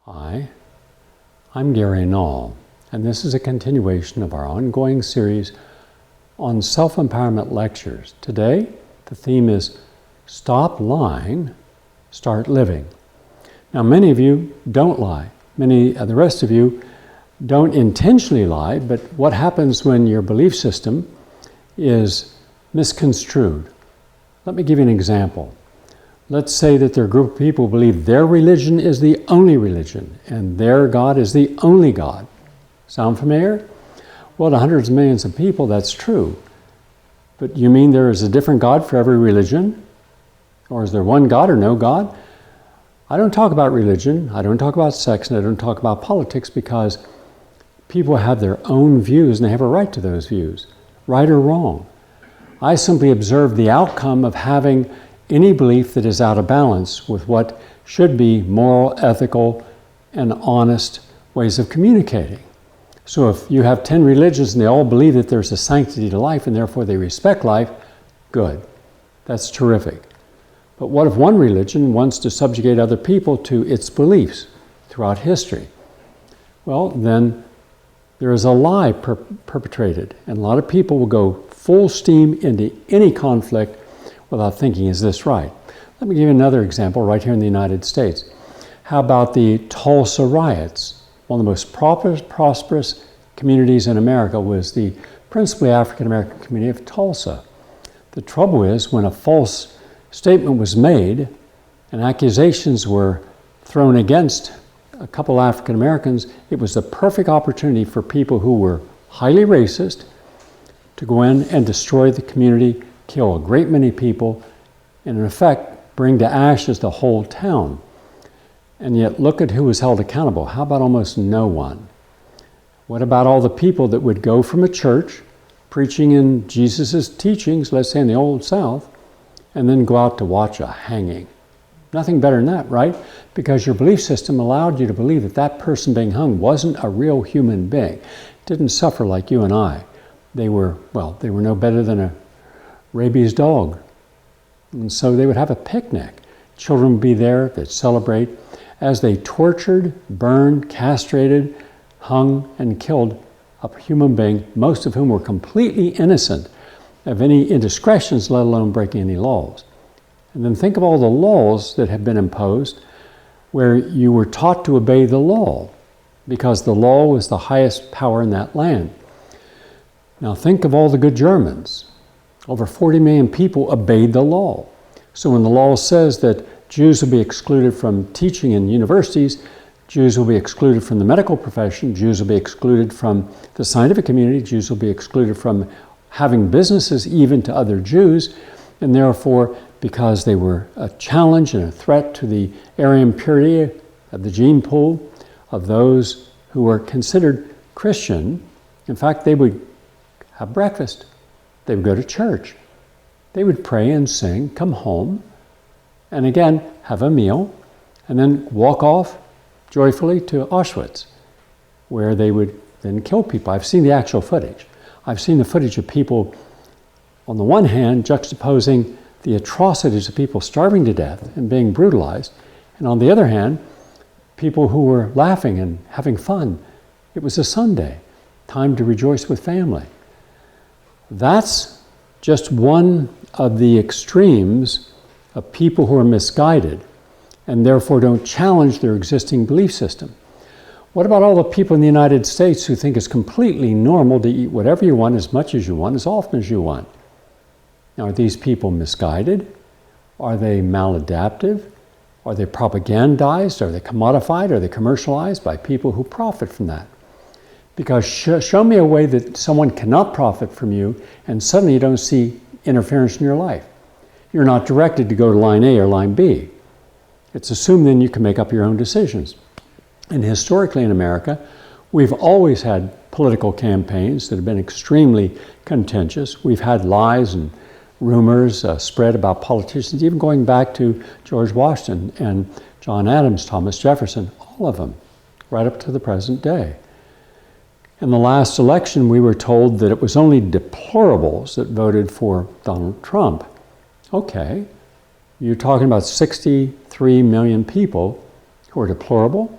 Hi, I'm Gary Null, and this is a continuation of our ongoing series on self-empowerment lectures. Today, the theme is Stop Lying, Start Living. Now, many of you don't lie. Many of the rest of you don't intentionally lie, but what happens when your belief system is misconstrued? Let me give you an example. Let's say that there are a group of people who believe their religion is the only religion and their God is the only God. Sound familiar? Well, to hundreds of millions of people, that's true. But you mean there is a different God for every religion? Or is there one God or no God? I don't talk about religion, I don't talk about sex, and I don't talk about politics because people have their own views and they have a right to those views, right or wrong. I simply observe the outcome of having any belief that is out of balance with what should be moral, ethical, and honest ways of communicating. So if you have 10 religions and they all believe that there's a sanctity to life and therefore they respect life, good. That's terrific. But what if one religion wants to subjugate other people to its beliefs throughout history? Well, then there is a lie perpetrated, and a lot of people will go full steam into any conflict without thinking, is this right? Let me give you another example right here in the United States. How about the Tulsa riots? One of the most prosperous communities in America was the principally African-American community of Tulsa. The trouble is, when a false statement was made and accusations were thrown against a couple African-Americans, it was the perfect opportunity for people who were highly racist to go in and destroy the community, kill a great many people, and in effect, bring to ashes the whole town. And yet, look at who was held accountable. How about almost no one? What about all the people that would go from a church, preaching in Jesus' teachings, let's say in the Old South, and then go out to watch a hanging? Nothing better than that, right? Because your belief system allowed you to believe that that person being hung wasn't a real human being, didn't suffer like you and I. They were no better than a rabies dog. And so they would have a picnic. Children would be there, they'd celebrate as they tortured, burned, castrated, hung, and killed a human being, most of whom were completely innocent of any indiscretions, let alone breaking any laws. And then think of all the laws that have been imposed where you were taught to obey the law because the law was the highest power in that land. Now think of all the good Germans. Over 40 million people obeyed the law. So when the law says that Jews will be excluded from teaching in universities, Jews will be excluded from the medical profession, Jews will be excluded from the scientific community, Jews will be excluded from having businesses even to other Jews, and therefore, because they were a challenge and a threat to the Aryan purity of the gene pool of those who were considered Christian, in fact, they would have breakfast. They would go to church. They would pray and sing, come home, and again, have a meal, and then walk off joyfully to Auschwitz, where they would then kill people. I've seen the actual footage. I've seen the footage of people, on the one hand, juxtaposing the atrocities of people starving to death and being brutalized, and on the other hand, people who were laughing and having fun. It was a Sunday, time to rejoice with family. That's just one of the extremes of people who are misguided and therefore don't challenge their existing belief system. What about all the people in the United States who think it's completely normal to eat whatever you want, as much as you want, as often as you want? Now, are these people misguided? Are they maladaptive? Are they propagandized? Are they commodified? Are they commercialized by people who profit from that? Because show me a way that someone cannot profit from you and suddenly you don't see interference in your life. You're not directed to go to line A or line B. It's assumed then you can make up your own decisions. And historically in America, we've always had political campaigns that have been extremely contentious. We've had lies and rumors spread about politicians, even going back to George Washington and John Adams, Thomas Jefferson, all of them, right up to the present day. In the last election, we were told that it was only deplorables that voted for Donald Trump. Okay, you're talking about 63 million people who are deplorable,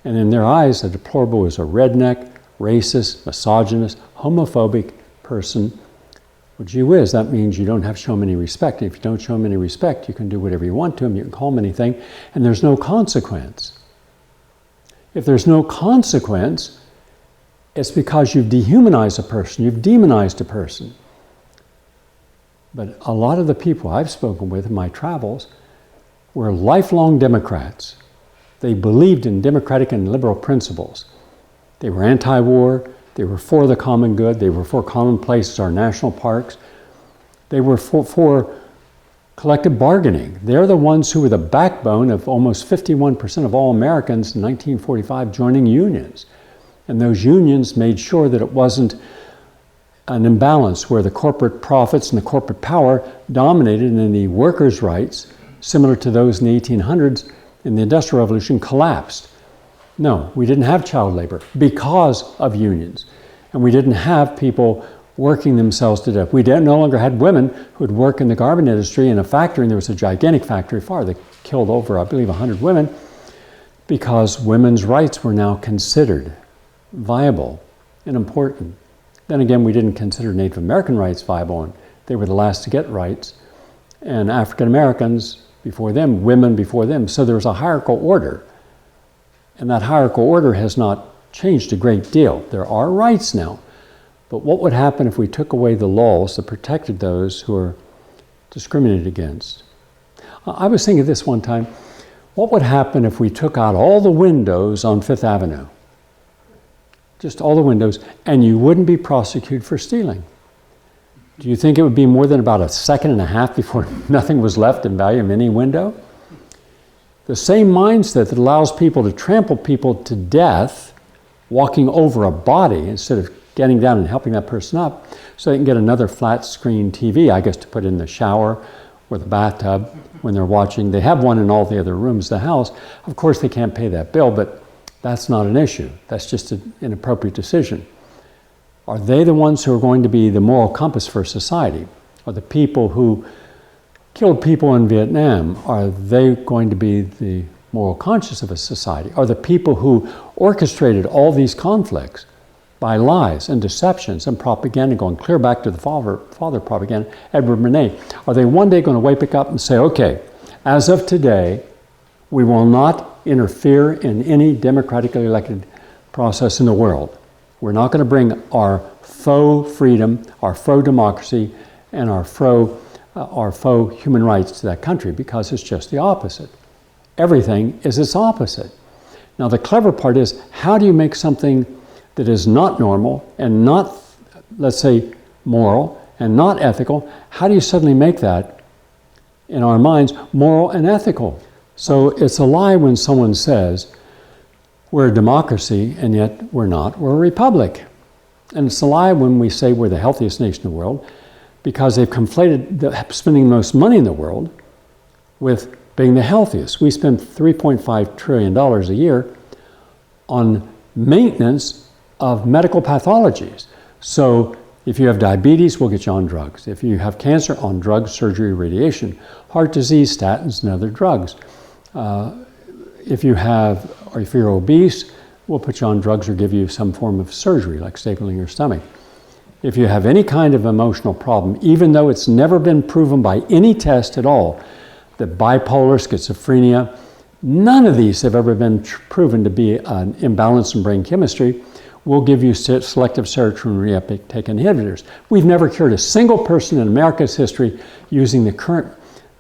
And in their eyes, a deplorable was a redneck, racist, misogynist, homophobic person. Well, gee whiz, that means you don't have to show them any respect. And if you don't show them any respect, you can do whatever you want to them, you can call them anything, and there's no consequence. If there's no consequence, it's because you've dehumanized a person, you've demonized a person. But a lot of the people I've spoken with in my travels were lifelong Democrats. They believed in democratic and liberal principles. They were anti-war, they were for the common good, they were for common places, our national parks. They were for collective bargaining. They're the ones who were the backbone of almost 51% of all Americans in 1945 joining unions. And those unions made sure that it wasn't an imbalance where the corporate profits and the corporate power dominated and the workers' rights, similar to those in the 1800s in the Industrial Revolution, collapsed. No, we didn't have child labor because of unions. And we didn't have people working themselves to death. We no longer had women who would work in the garment industry in a factory, and there was a gigantic factory fire that killed over, I believe, 100 women, because women's rights were now considered viable and important. Then again, we didn't consider Native American rights viable, and they were the last to get rights. And African Americans before them, women before them. So there was a hierarchical order. And that hierarchical order has not changed a great deal. There are rights now. But what would happen if we took away the laws that protected those who are discriminated against? I was thinking this one time, what would happen if we took out all the windows on Fifth Avenue? Just all the windows, and you wouldn't be prosecuted for stealing. Do you think it would be more than about a second and a half before nothing was left in value of any window? The same mindset that allows people to trample people to death, walking over a body instead of getting down and helping that person up, so they can get another flat screen TV, I guess, to put in the shower or the bathtub when they're watching. They have one in all the other rooms of the house. Of course, they can't pay that bill, but that's not an issue. That's just an inappropriate decision. Are they the ones who are going to be the moral compass for society? Are the people who killed people in Vietnam, are they going to be the moral conscience of a society? Are the people who orchestrated all these conflicts by lies and deceptions and propaganda, going clear back to the father propaganda, Edward Bernays, are they one day going to wake up and say, okay, as of today, we will not interfere in any democratically elected process in the world. We're not going to bring our faux freedom, our faux democracy, and our faux human rights to that country, because it's just the opposite. Everything is its opposite. Now the clever part is, how do you make something that is not normal and not, let's say, moral and not ethical, how do you suddenly make that, in our minds, moral and ethical? So it's a lie when someone says, we're a democracy, and yet we're not. We're a republic. And it's a lie when we say we're the healthiest nation in the world, because they've conflated spending the most money in the world with being the healthiest. We spend $3.5 trillion a year on maintenance of medical pathologies. So if you have diabetes, we'll get you on drugs. If you have cancer, on drugs, surgery, radiation. Heart disease, statins, and other drugs. If you're obese, we'll put you on drugs or give you some form of surgery, like stapling your stomach. If you have any kind of emotional problem, even though it's never been proven by any test at all, that bipolar, schizophrenia, none of these have ever been proven to be an imbalance in brain chemistry, we'll give you selective serotonin reuptake inhibitors. We've never cured a single person in America's history using the current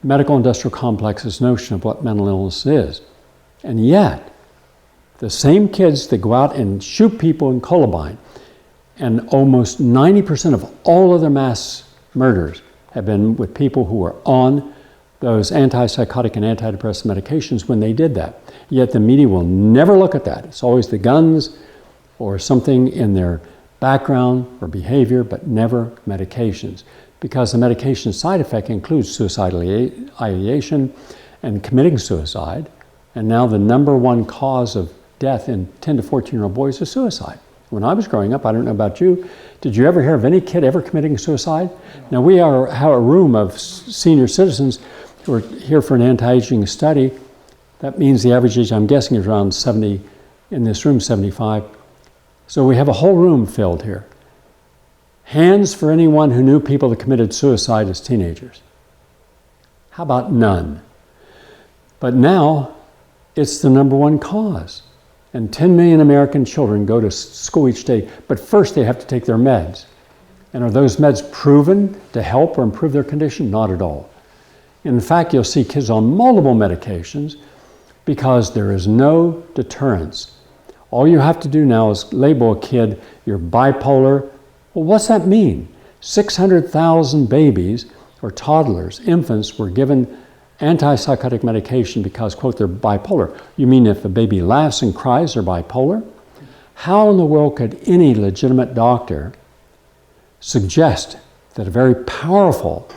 medical industrial complex's notion of what mental illness is. And yet, the same kids that go out and shoot people in Columbine, and almost 90% of all other mass murders have been with people who were on those antipsychotic and antidepressant medications when they did that. Yet the media will never look at that. It's always the guns or something in their background or behavior, but never medications. Because the medication side effect includes suicidal ideation and committing suicide. And now the number one cause of death in 10 to 14-year-old boys is suicide. When I was growing up, I don't know about you, did you ever hear of any kid ever committing suicide? Now we have a room of senior citizens who are here for an anti-aging study. That means the average age, I'm guessing, is around 70 in this room, 75. So we have a whole room filled here. Hands for anyone who knew people that committed suicide as teenagers. How about none? But now it's the #1 cause. And 10 million American children go to school each day, but first they have to take their meds. And are those meds proven to help or improve their condition? Not at all. In fact, you'll see kids on multiple medications because there is no deterrence. All you have to do now is label a kid, you're bipolar. Well, what's that mean? 600,000 babies or toddlers, infants, were given antipsychotic medication because, quote, they're bipolar. You mean if a baby laughs and cries, they're bipolar? How in the world could any legitimate doctor suggest that a very powerful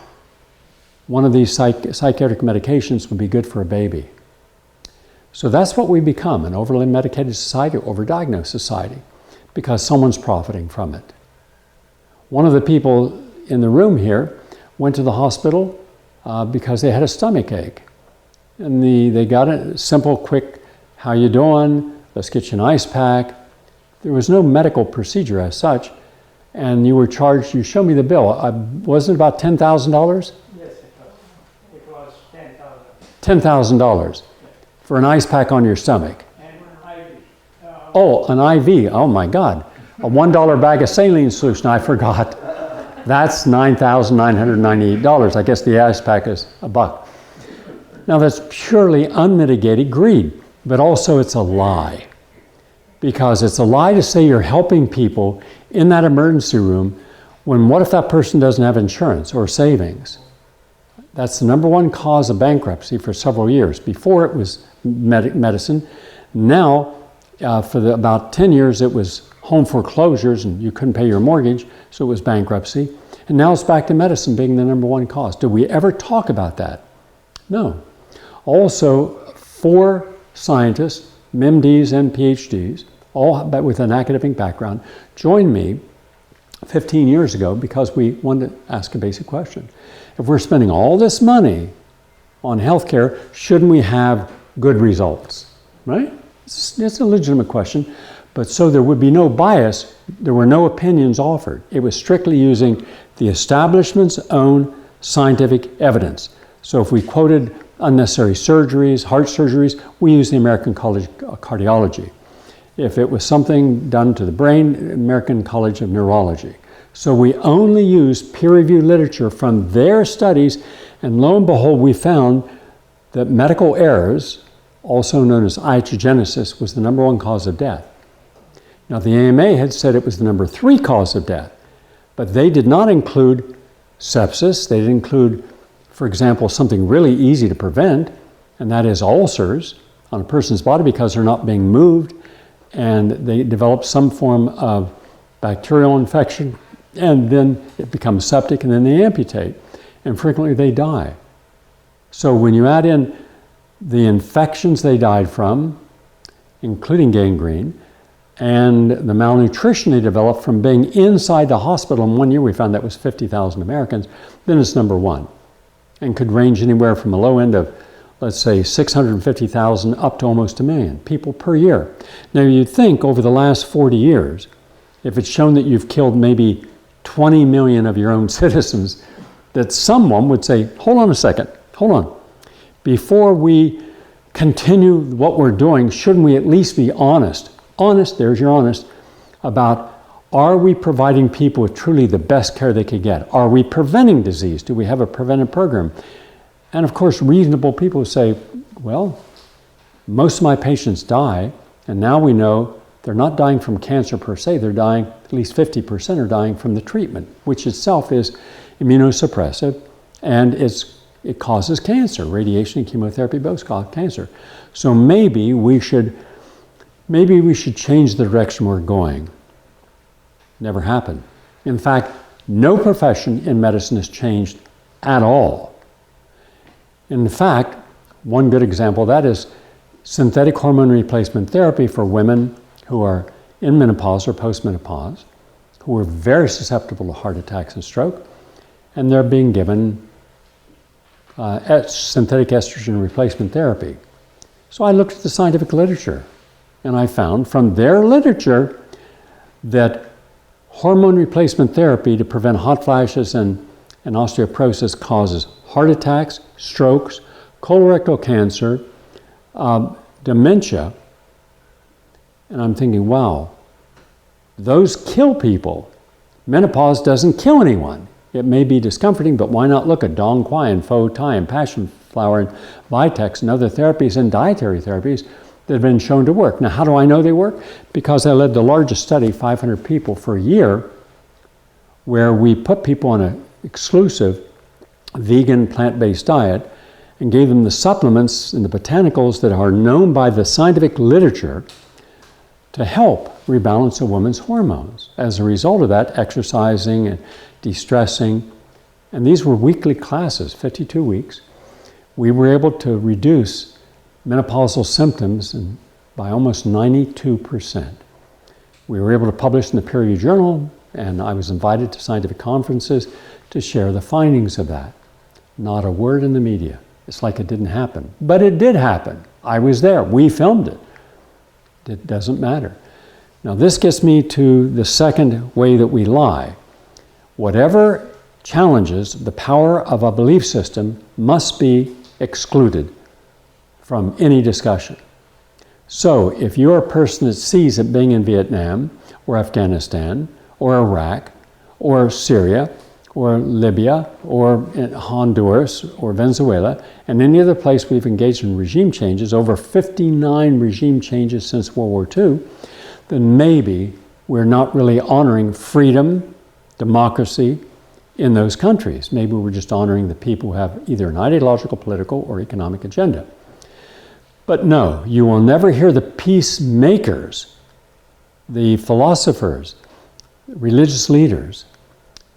one of these psychiatric medications would be good for a baby? So that's what we become, an overly medicated society, overdiagnosed society, because someone's profiting from it. One of the people in the room here went to the hospital because they had a stomach ache. And they got a simple, quick, how you doing? Let's get you an ice pack. There was no medical procedure as such. And you were charged, you showed me the bill. Wasn't it about $10,000? Yes, it was $10,000. $10,000 for an ice pack on your stomach. And an IV. Oh, an IV, oh my God. A $1 bag of saline solution, I forgot. That's $9,998. I guess the ice pack is $1. Now that's purely unmitigated greed, but also it's a lie. Because it's a lie to say you're helping people in that emergency room when what if that person doesn't have insurance or savings? That's the #1 cause of bankruptcy for several years. Before it was medicine. Now, for about 10 years, it was home foreclosures and you couldn't pay your mortgage, so it was bankruptcy. And now it's back to medicine being the #1 cause. Did we ever talk about that? No. Also, 4 scientists, MDs and PhDs, all with an academic background, joined me 15 years ago because we wanted to ask a basic question. If we're spending all this money on healthcare, shouldn't we have good results, right? It's a legitimate question, but so there would be no bias, there were no opinions offered. It was strictly using the establishment's own scientific evidence. So if we quoted unnecessary surgeries, heart surgeries, we use the American College of Cardiology. If it was something done to the brain, American College of Neurology. So we only use peer-reviewed literature from their studies, and lo and behold, we found that medical errors, also known as iatrogenesis, was the #1 cause of death. Now the AMA had said it was the #3 cause of death, but they did not include sepsis. They didn't include, for example, something really easy to prevent, and that is ulcers on a person's body because they're not being moved, and they develop some form of bacterial infection, and then it becomes septic, and then they amputate, and frequently they die. So when you add in the infections they died from, including gangrene, and the malnutrition they developed from being inside the hospital, in 1 year we found that was 50,000 Americans, then it's #1, and could range anywhere from a low end of, let's say, 650,000 up to almost 1 million people per year. Now you'd think over the last 40 years, if it's shown that you've killed maybe 20 million of your own citizens, that someone would say, hold on a second, hold on. Before we continue what we're doing, shouldn't we at least be honest? Honest, there's your honest, about are we providing people with truly the best care they could get? Are we preventing disease? Do we have a preventive program? And of course, reasonable people say, well, most of my patients die, and now we know they're not dying from cancer per se, they're dying, at least 50% are dying from the treatment, which itself is immunosuppressive, and it causes cancer. Radiation and chemotherapy both cause cancer. So maybe we should change the direction we're going. Never happened. In fact, no profession in medicine has changed at all. In fact, one good example of that is synthetic hormone replacement therapy for women who are in menopause or postmenopause, who are very susceptible to heart attacks and stroke, and they're being given synthetic estrogen replacement therapy. So I looked at the scientific literature. And I found from their literature that hormone replacement therapy to prevent hot flashes and osteoporosis causes heart attacks, strokes, colorectal cancer, dementia. And I'm thinking, wow, those kill people. Menopause doesn't kill anyone. It may be discomforting, but why not look at Dong Quai and Pho Thai and passion flower and Vitex and other therapies and dietary therapies that have been shown to work. Now, how do I know they work? Because I led the largest study, 500 people for a year, where we put people on an exclusive vegan plant-based diet and gave them the supplements and the botanicals that are known by the scientific literature to help rebalance a woman's hormones. As a result of that, exercising and de-stressing, and these were weekly classes, 52 weeks, we were able to reduce menopausal symptoms by almost 92%. We were able to publish in the peer-reviewed journal, and I was invited to scientific conferences to share the findings of that. Not a word in the media. It's like it didn't happen. But it did happen. I was there. We filmed it. It doesn't matter. Now this gets me to the second way that we lie. Whatever challenges the power of a belief system must be excluded from any discussion. So if you're a person that sees it being in Vietnam or Afghanistan or Iraq or Syria or Libya or Honduras or Venezuela and any other place we've engaged in regime changes, over 59 regime changes since World War II, then maybe we're not really honoring freedom, democracy in those countries. Maybe we're just honoring the people who have either an ideological, political, or economic agenda. But no, you will never hear the peacemakers, the philosophers, religious leaders,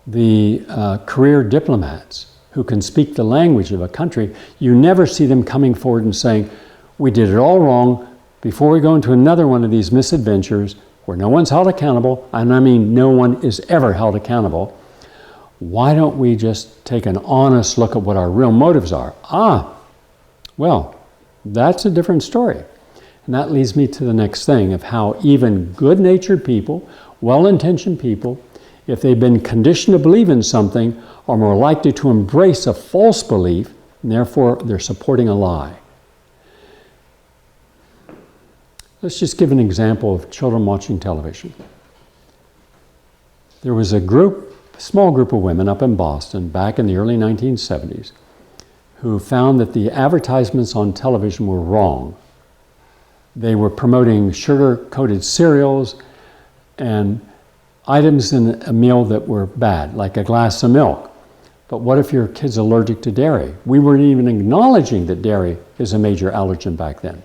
the career diplomats who can speak the language of a country. You never see them coming forward and saying, we did it all wrong. Before we go into another one of these misadventures where no one's held accountable, and I mean no one is ever held accountable, why don't we just take an honest look at what our real motives are? Well, that's a different story. And that leads me to the next thing of how even good-natured people, well-intentioned people, if they've been conditioned to believe in something, are more likely to embrace a false belief, and therefore they're supporting a lie. Let's just give an example of children watching television. There was a small group of women up in Boston back in the early 1970s who found that the advertisements on television were wrong. They were promoting sugar-coated cereals and items in a meal that were bad, like a glass of milk. But what if your kid's allergic to dairy? We weren't even acknowledging that dairy is a major allergen back then.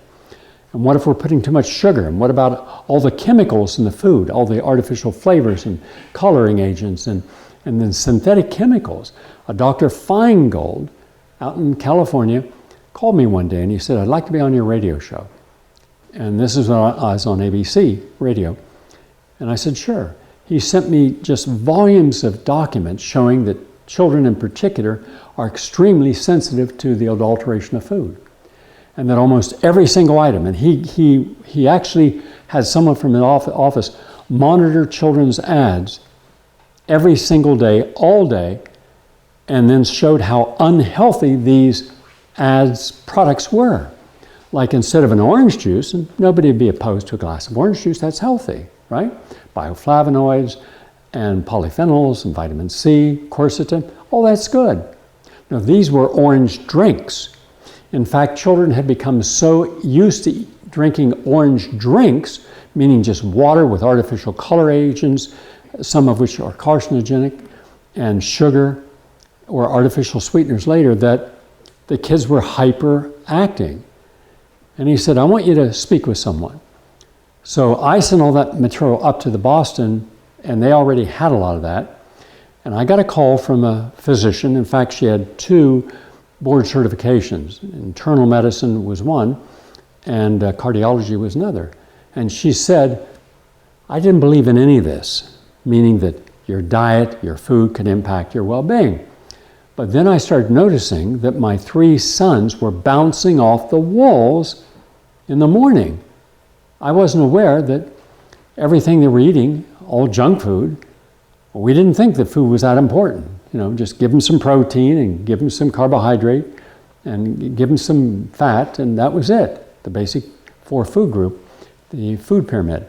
And what if we're putting too much sugar? And what about all the chemicals in the food, all the artificial flavors and coloring agents and then synthetic chemicals? A Dr. Feingold out in California called me one day and he said, I'd like to be on your radio show. And this is when I was on ABC radio. And I said, sure. He sent me just volumes of documents showing that children in particular are extremely sensitive to the adulteration of food. And that almost every single item, and he actually had someone from the office monitor children's ads every single day, all day, and then showed how unhealthy these ads products were. Like instead of an orange juice, and nobody would be opposed to a glass of orange juice, that's healthy, right? Bioflavonoids and polyphenols and vitamin C, quercetin, all that's good. Now these were orange drinks. In fact, children had become so used to drinking orange drinks, meaning just water with artificial color agents, some of which are carcinogenic, and sugar or artificial sweeteners later, that the kids were hyperacting. And he said, I want you to speak with someone. So I sent all that material up to the Boston, and they already had a lot of that. And I got a call from a physician. In fact, she had 2 board certifications. Internal medicine was one, and cardiology was another. And she said, I didn't believe in any of this, meaning that your diet, your food could impact your well-being. But then I started noticing that my 3 sons were bouncing off the walls in the morning. I wasn't aware that everything they were eating, all junk food, we didn't think that food was that important. Just give them some protein and give them some carbohydrate and give them some fat, and that was it. The basic 4 food group, the food pyramid.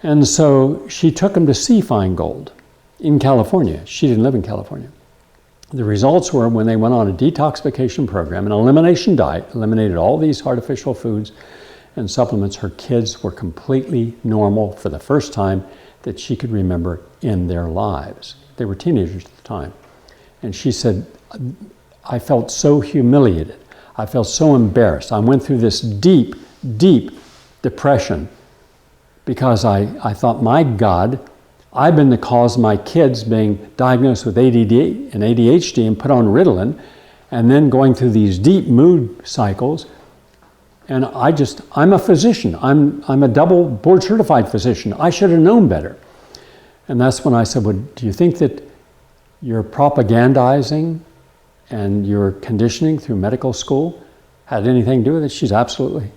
And so she took them to see Feingold in California. She didn't live in California. The results were when they went on a detoxification program, an elimination diet, eliminated all these artificial foods and supplements, her kids were completely normal for the first time that she could remember in their lives. They were teenagers at the time. And she said, I felt so humiliated. I felt so embarrassed. I went through this deep, deep depression because I thought, my God, I've been the cause of my kids being diagnosed with ADD and ADHD and put on Ritalin, and then going through these deep mood cycles. And I'm a physician. I'm a double board certified physician. I should have known better. And that's when I said, well, do you think that your propagandizing and your conditioning through medical school had anything to do with it? She's absolutely.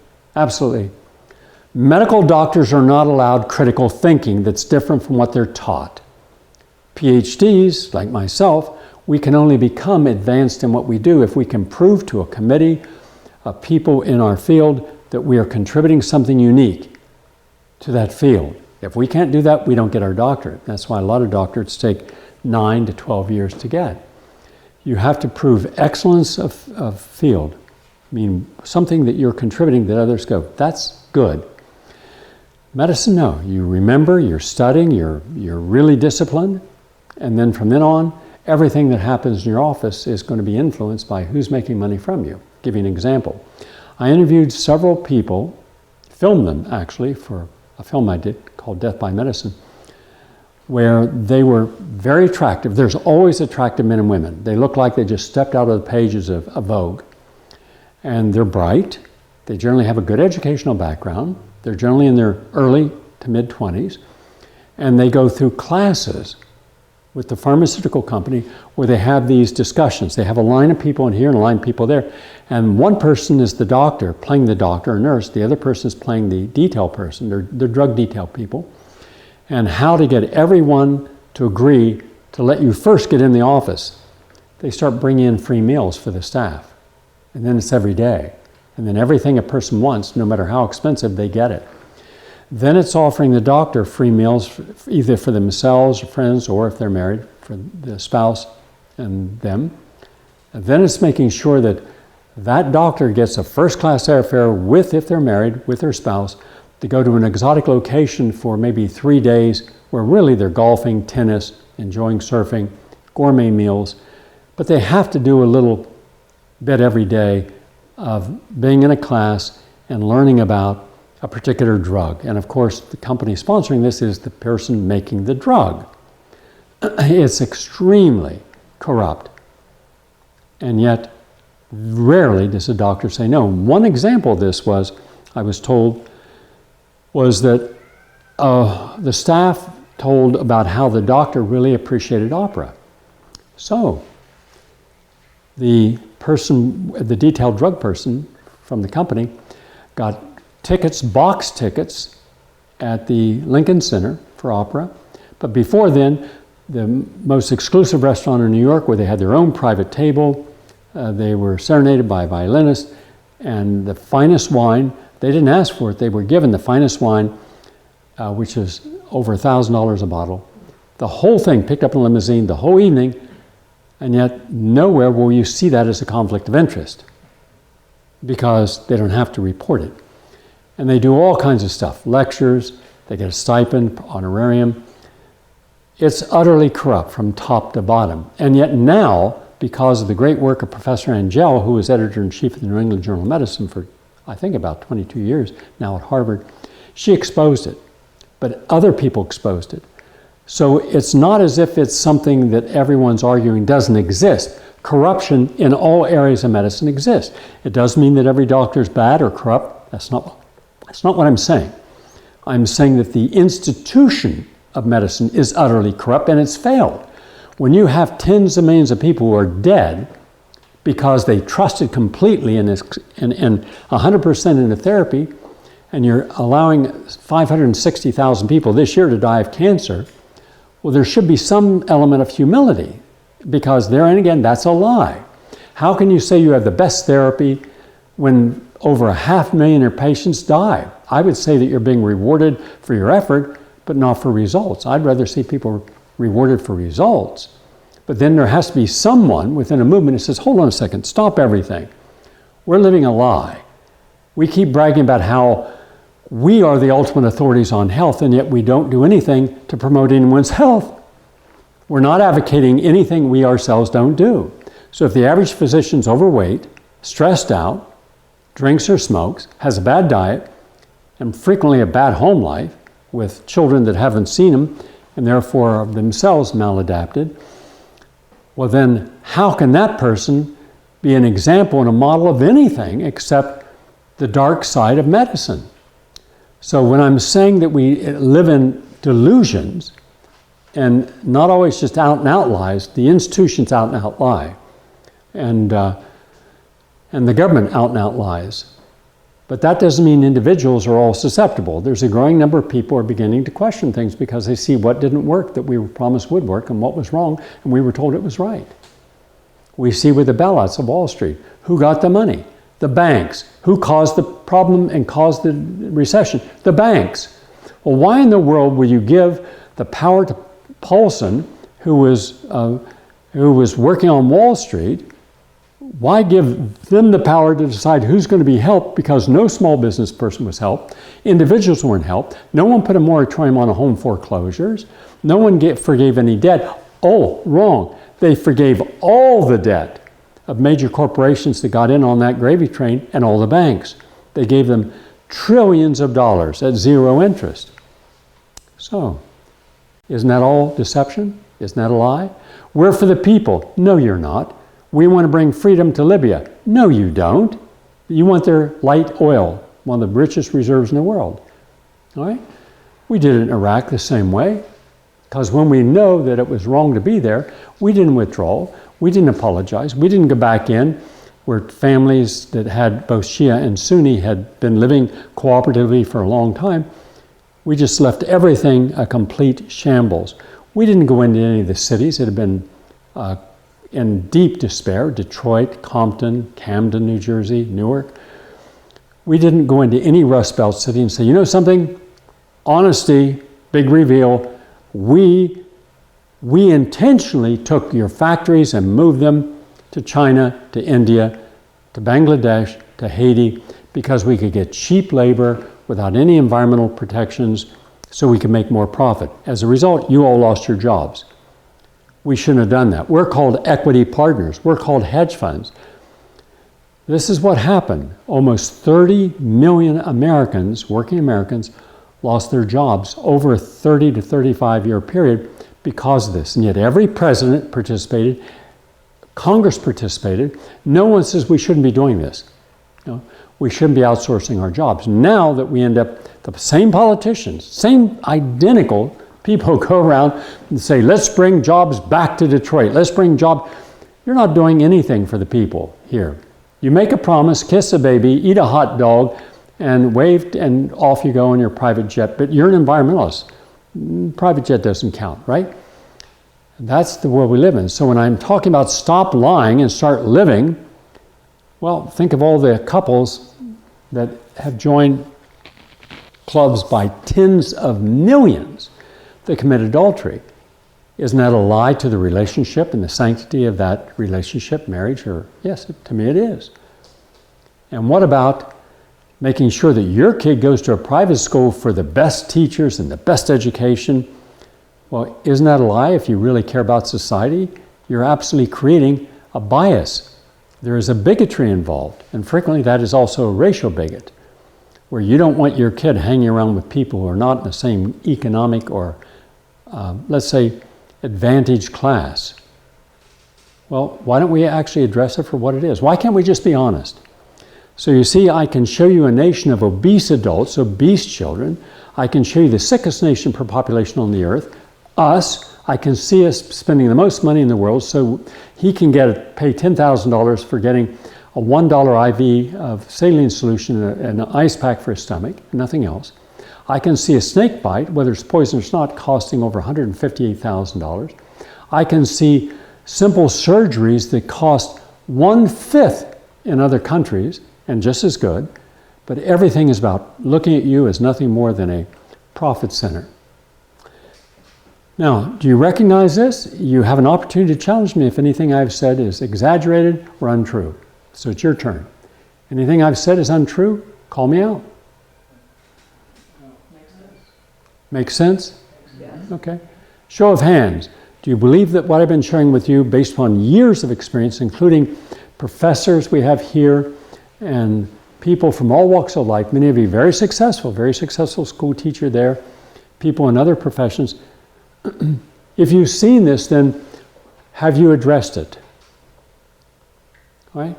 Medical doctors are not allowed critical thinking that's different from what they're taught. PhDs, like myself, we can only become advanced in what we do if we can prove to a committee of people in our field that we are contributing something unique to that field. If we can't do that, we don't get our doctorate. That's why a lot of doctorates take 9 to 12 years to get. You have to prove excellence of field. I mean, something that you're contributing that others go, that's good. Medicine, no. You remember, you're studying, you're really disciplined, and then from then on, everything that happens in your office is going to be influenced by who's making money from you. I'll give you an example. I interviewed several people, filmed them actually, for a film I did called Death by Medicine, where they were very attractive. There's always attractive men and women. They look like they just stepped out of the pages of Vogue. And they're bright. They generally have a good educational background. They're generally in their early to mid-20s. And they go through classes with the pharmaceutical company where they have these discussions. They have a line of people in here and a line of people there. And one person is the doctor, playing the doctor or nurse. The other person is playing the detail person. They're drug detail people. And how to get everyone to agree to let you first get in the office. They start bringing in free meals for the staff. And then it's every day. And then everything a person wants, no matter how expensive, they get it. Then it's offering the doctor free meals, either for themselves or friends, or if they're married, for the spouse and them. And then it's making sure that that doctor gets a first-class airfare with, if they're married, with their spouse, to go to an exotic location for maybe 3 days, where really they're golfing, tennis, enjoying surfing, gourmet meals. But they have to do a little bit every day of being in a class and learning about a particular drug. And of course, the company sponsoring this is the person making the drug. It's extremely corrupt. And yet, rarely does a doctor say no. One example of this was, I was told, was that the staff told about how the doctor really appreciated opera. So, the person, the detailed drug person from the company, got tickets, box tickets, at the Lincoln Center for opera. But before then, the most exclusive restaurant in New York, where they had their own private table, they were serenaded by a violinist, and the finest wine. They didn't ask for it, they were given the finest wine, which is over $1,000 a bottle. The whole thing picked up in a limousine the whole evening, and yet nowhere will you see that as a conflict of interest, because they don't have to report it. And they do all kinds of stuff, lectures, they get a stipend, honorarium. It's utterly corrupt from top to bottom. And yet now, because of the great work of Professor Angell, who was editor-in-chief of the New England Journal of Medicine for, I think, about 22 years, now at Harvard, she exposed it, but other people exposed it. So it's not as if it's something that everyone's arguing doesn't exist. Corruption in all areas of medicine exists. It doesn't mean that every doctor is bad or corrupt. That's not what I'm saying. I'm saying that the institution of medicine is utterly corrupt, and it's failed. When you have tens of millions of people who are dead because they trusted completely and 100% into therapy, and you're allowing 560,000 people this year to die of cancer, well, there should be some element of humility, because there, and again, that's a lie. How can you say you have the best therapy when over 500,000 patients die? I would say that you're being rewarded for your effort, but not for results. I'd rather see people rewarded for results. But then there has to be someone within a movement that says, hold on a second, stop everything. We're living a lie. We keep bragging about how we are the ultimate authorities on health, and yet we don't do anything to promote anyone's health. We're not advocating anything we ourselves don't do. So if the average physician's overweight, stressed out, drinks or smokes, has a bad diet, and frequently a bad home life with children that haven't seen them and therefore are themselves maladapted, well then how can that person be an example and a model of anything except the dark side of medicine? So when I'm saying that we live in delusions, and not always just out and out lies, the institutions out and out lie, and the government out and out lies. But that doesn't mean individuals are all susceptible. There's a growing number of people who are beginning to question things because they see what didn't work that we were promised would work and what was wrong, and we were told it was right. We see with the bailouts of Wall Street, who got the money? The banks. Who caused the problem and caused the recession? The banks. Well, why in the world would you give the power to Paulson, who was working on Wall Street? Why give them the power to decide who's going to be helped, because no small business person was helped, individuals weren't helped, no one put a moratorium on home foreclosures, no one forgave any debt. Oh, wrong. They forgave all the debt of major corporations that got in on that gravy train and all the banks. They gave them trillions of dollars at zero interest. So, isn't that all deception? Isn't that a lie? We're for the people. No, you're not. We want to bring freedom to Libya. No, you don't. You want their light oil, one of the richest reserves in the world. All right? We did it in Iraq the same way, because when we know that it was wrong to be there, we didn't withdraw. We didn't apologize. We didn't go back in where families that had both Shia and Sunni had been living cooperatively for a long time. We just left everything a complete shambles. We didn't go into any of the cities that had been in deep despair: Detroit, Compton, Camden, New Jersey, Newark. We didn't go into any Rust Belt city and say, you know something? Honesty, big reveal. We intentionally took your factories and moved them to China, to India, to Bangladesh, to Haiti, because we could get cheap labor without any environmental protections, so we could make more profit. As a result, you all lost your jobs. We shouldn't have done that. We're called equity partners. We're called hedge funds. This is what happened. Almost 30 million Americans, working Americans, lost their jobs over a 30 to 35 year period because of this. And yet every president participated, Congress participated. No one says we shouldn't be doing this. No, we shouldn't be outsourcing our jobs. Now that we end up, the same politicians, same identical people go around and say, let's bring jobs back to Detroit. Let's bring jobs. You're not doing anything for the people here. You make a promise, kiss a baby, eat a hot dog, and wave, and off you go in your private jet. But you're an environmentalist. Private jet doesn't count, right? That's the world we live in. So when I'm talking about stop lying and start living, well, think of all the couples that have joined clubs by tens of millions that commit adultery. Isn't that a lie to the relationship and the sanctity of that relationship, marriage? Or yes, to me it is. And what about making sure that your kid goes to a private school for the best teachers and the best education? Well, isn't that a lie? If you really care about society, you're absolutely creating a bias. There is a bigotry involved, and frequently that is also a racial bigot, where you don't want your kid hanging around with people who are not in the same economic or, let's say, advantaged class. Well, why don't we actually address it for what it is? Why can't we just be honest? So you see, I can show you a nation of obese adults, obese children. I can show you the sickest nation per population on the earth, us. I can see us spending the most money in the world, so he can pay $10,000 for getting a $1 IV of saline solution and an ice pack for his stomach, nothing else. I can see a snake bite, whether it's poisonous or not, costing over $158,000. I can see simple surgeries that cost 1/5 in other countries and just as good, but everything is about looking at you as nothing more than a profit center. Now, do you recognize this? You have an opportunity to challenge me if anything I've said is exaggerated or untrue. So it's your turn. Anything I've said is untrue, call me out. Makes sense? Yes. Okay. Show of hands. Do you believe that what I've been sharing with you, based upon years of experience, including professors we have here and people from all walks of life, many of you very successful school teacher there, people in other professions, if you've seen this, then have you addressed it? Right?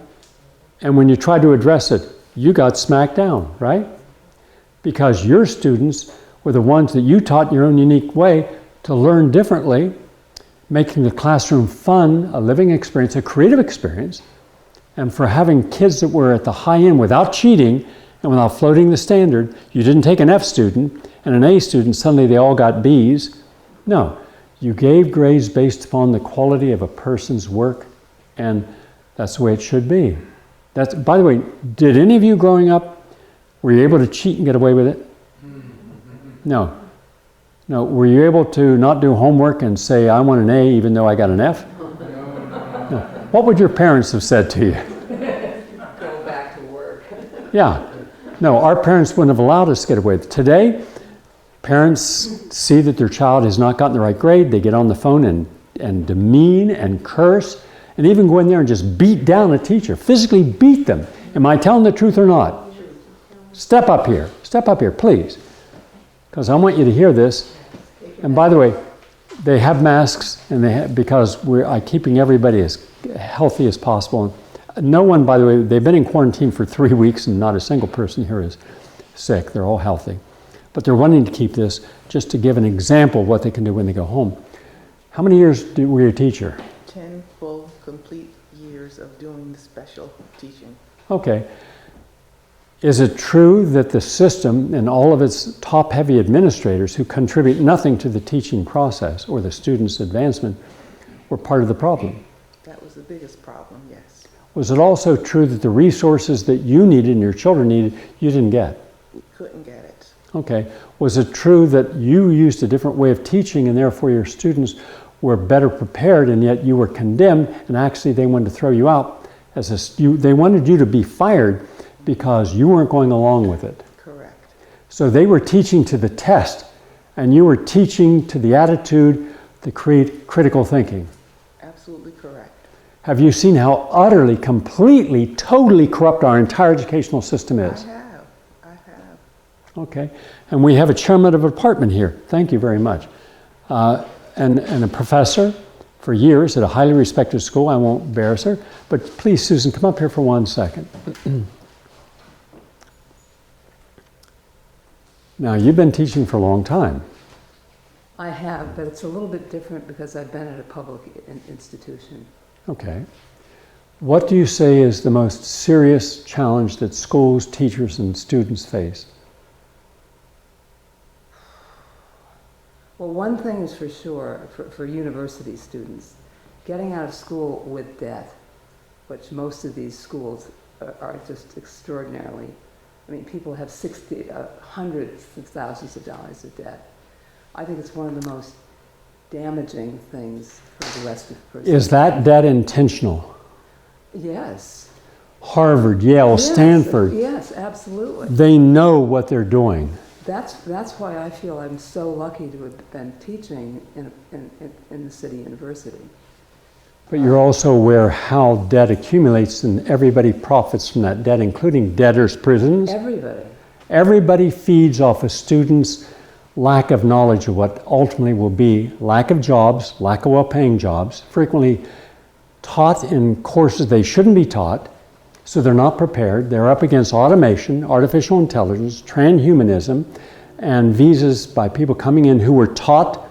And when you tried to address it, you got smacked down, right? Because your students were the ones that you taught in your own unique way to learn differently, making the classroom fun, a living experience, a creative experience, and for having kids that were at the high end without cheating and without floating the standard. You didn't take an F student and an A student, suddenly they all got Bs. No, you gave grades based upon the quality of a person's work, and that's the way it should be. That's, by the way, did any of you growing up, were you able to cheat and get away with it? No. No, were you able to not do homework and say, I want an A even though I got an F? No. What would your parents have said to you? Go back to work. Yeah. No, our parents wouldn't have allowed us to get away with it. Today, parents see that their child has not gotten the right grade, they get on the phone and demean and curse, and even go in there and just beat down a teacher, physically beat them. Am I telling the truth or not? Step up here, please. Because I want you to hear this. And by the way, they have masks, and because we're keeping everybody as healthy as possible. No one, by the way, they've been in quarantine for 3 weeks, and not a single person here is sick. They're all healthy. But they're wanting to keep this just to give an example of what they can do when they go home. How many years were you a teacher? 10 full, complete years of doing the special teaching. Okay. Is it true that the system and all of its top-heavy administrators who contribute nothing to the teaching process or the students' advancement were part of the problem? That was the biggest problem, yes. Was it also true that the resources that you needed and your children needed, you didn't get? We couldn't get it. Okay. Was it true that you used a different way of teaching and therefore your students were better prepared, and yet you were condemned, and actually they wanted to throw you out they wanted you to be fired because you weren't going along with it? Correct. So they were teaching to the test, and you were teaching to the attitude, the critical thinking. Absolutely correct. Have you seen how utterly, completely, totally corrupt our entire educational system is? I have. Okay. And we have a chairman of a department here. Thank you very much. And a professor for years at a highly respected school. I won't embarrass her. But please, Susan, come up here for 1 second. Now, you've been teaching for a long time. I have, but it's a little bit different because I've been at a public institution. Okay. What do you say is the most serious challenge that schools, teachers, and students face? Well, one thing is for sure, for university students, getting out of school with debt, which most of these schools are just extraordinarily. I mean, people have hundreds of thousands of dollars of debt. I think it's one of the most damaging things for the rest of the person. Is that debt intentional? Yes. Harvard, Yale, Yes, Stanford. Yes, absolutely. They know what they're doing. That's why I feel I'm so lucky to have been teaching in the city university. But you're also aware how debt accumulates and everybody profits from that debt, including debtors' prisons. Everybody. Everybody feeds off a student's lack of knowledge of what ultimately will be lack of jobs, lack of well-paying jobs, frequently taught in courses they shouldn't be taught, so they're not prepared. They're up against automation, artificial intelligence, transhumanism, and visas by people coming in who were taught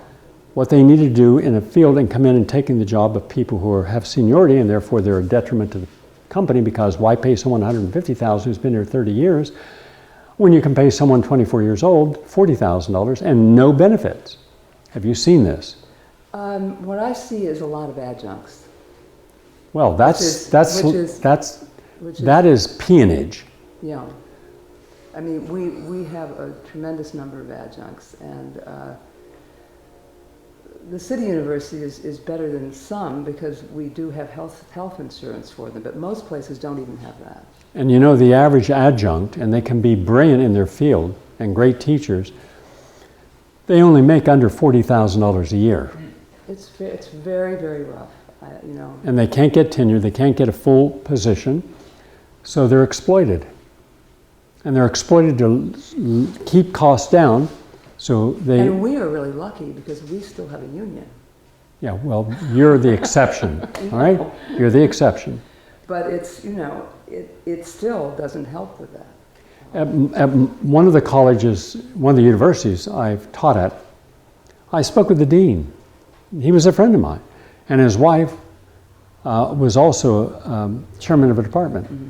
what they need to do in a field and come in and taking the job of people who have seniority, and therefore they're a detriment to the company, because why pay someone $150,000 who's been here 30 years when you can pay someone 24 years old $40,000 and no benefits? Have you seen this? What I see is a lot of adjuncts. Well, that is peonage. Yeah. I mean, we have a tremendous number of adjuncts, and the city university is better than some because we do have health insurance for them, but most places don't even have that. And you know, the average adjunct, and they can be brilliant in their field and great teachers, they only make under $40,000 a year. It's very, very rough, you know. And they can't get tenure, they can't get a full position, so they're exploited. And they're exploited to keep costs down, so they... And we are really lucky because we still have a union. Yeah, well, you're the exception, all right? You're the exception. But it's, you know, it still doesn't help with that. At one of the colleges, one of the universities I've taught at, I spoke with the dean. He was a friend of mine, and his wife was also chairman of a department. Mm-hmm.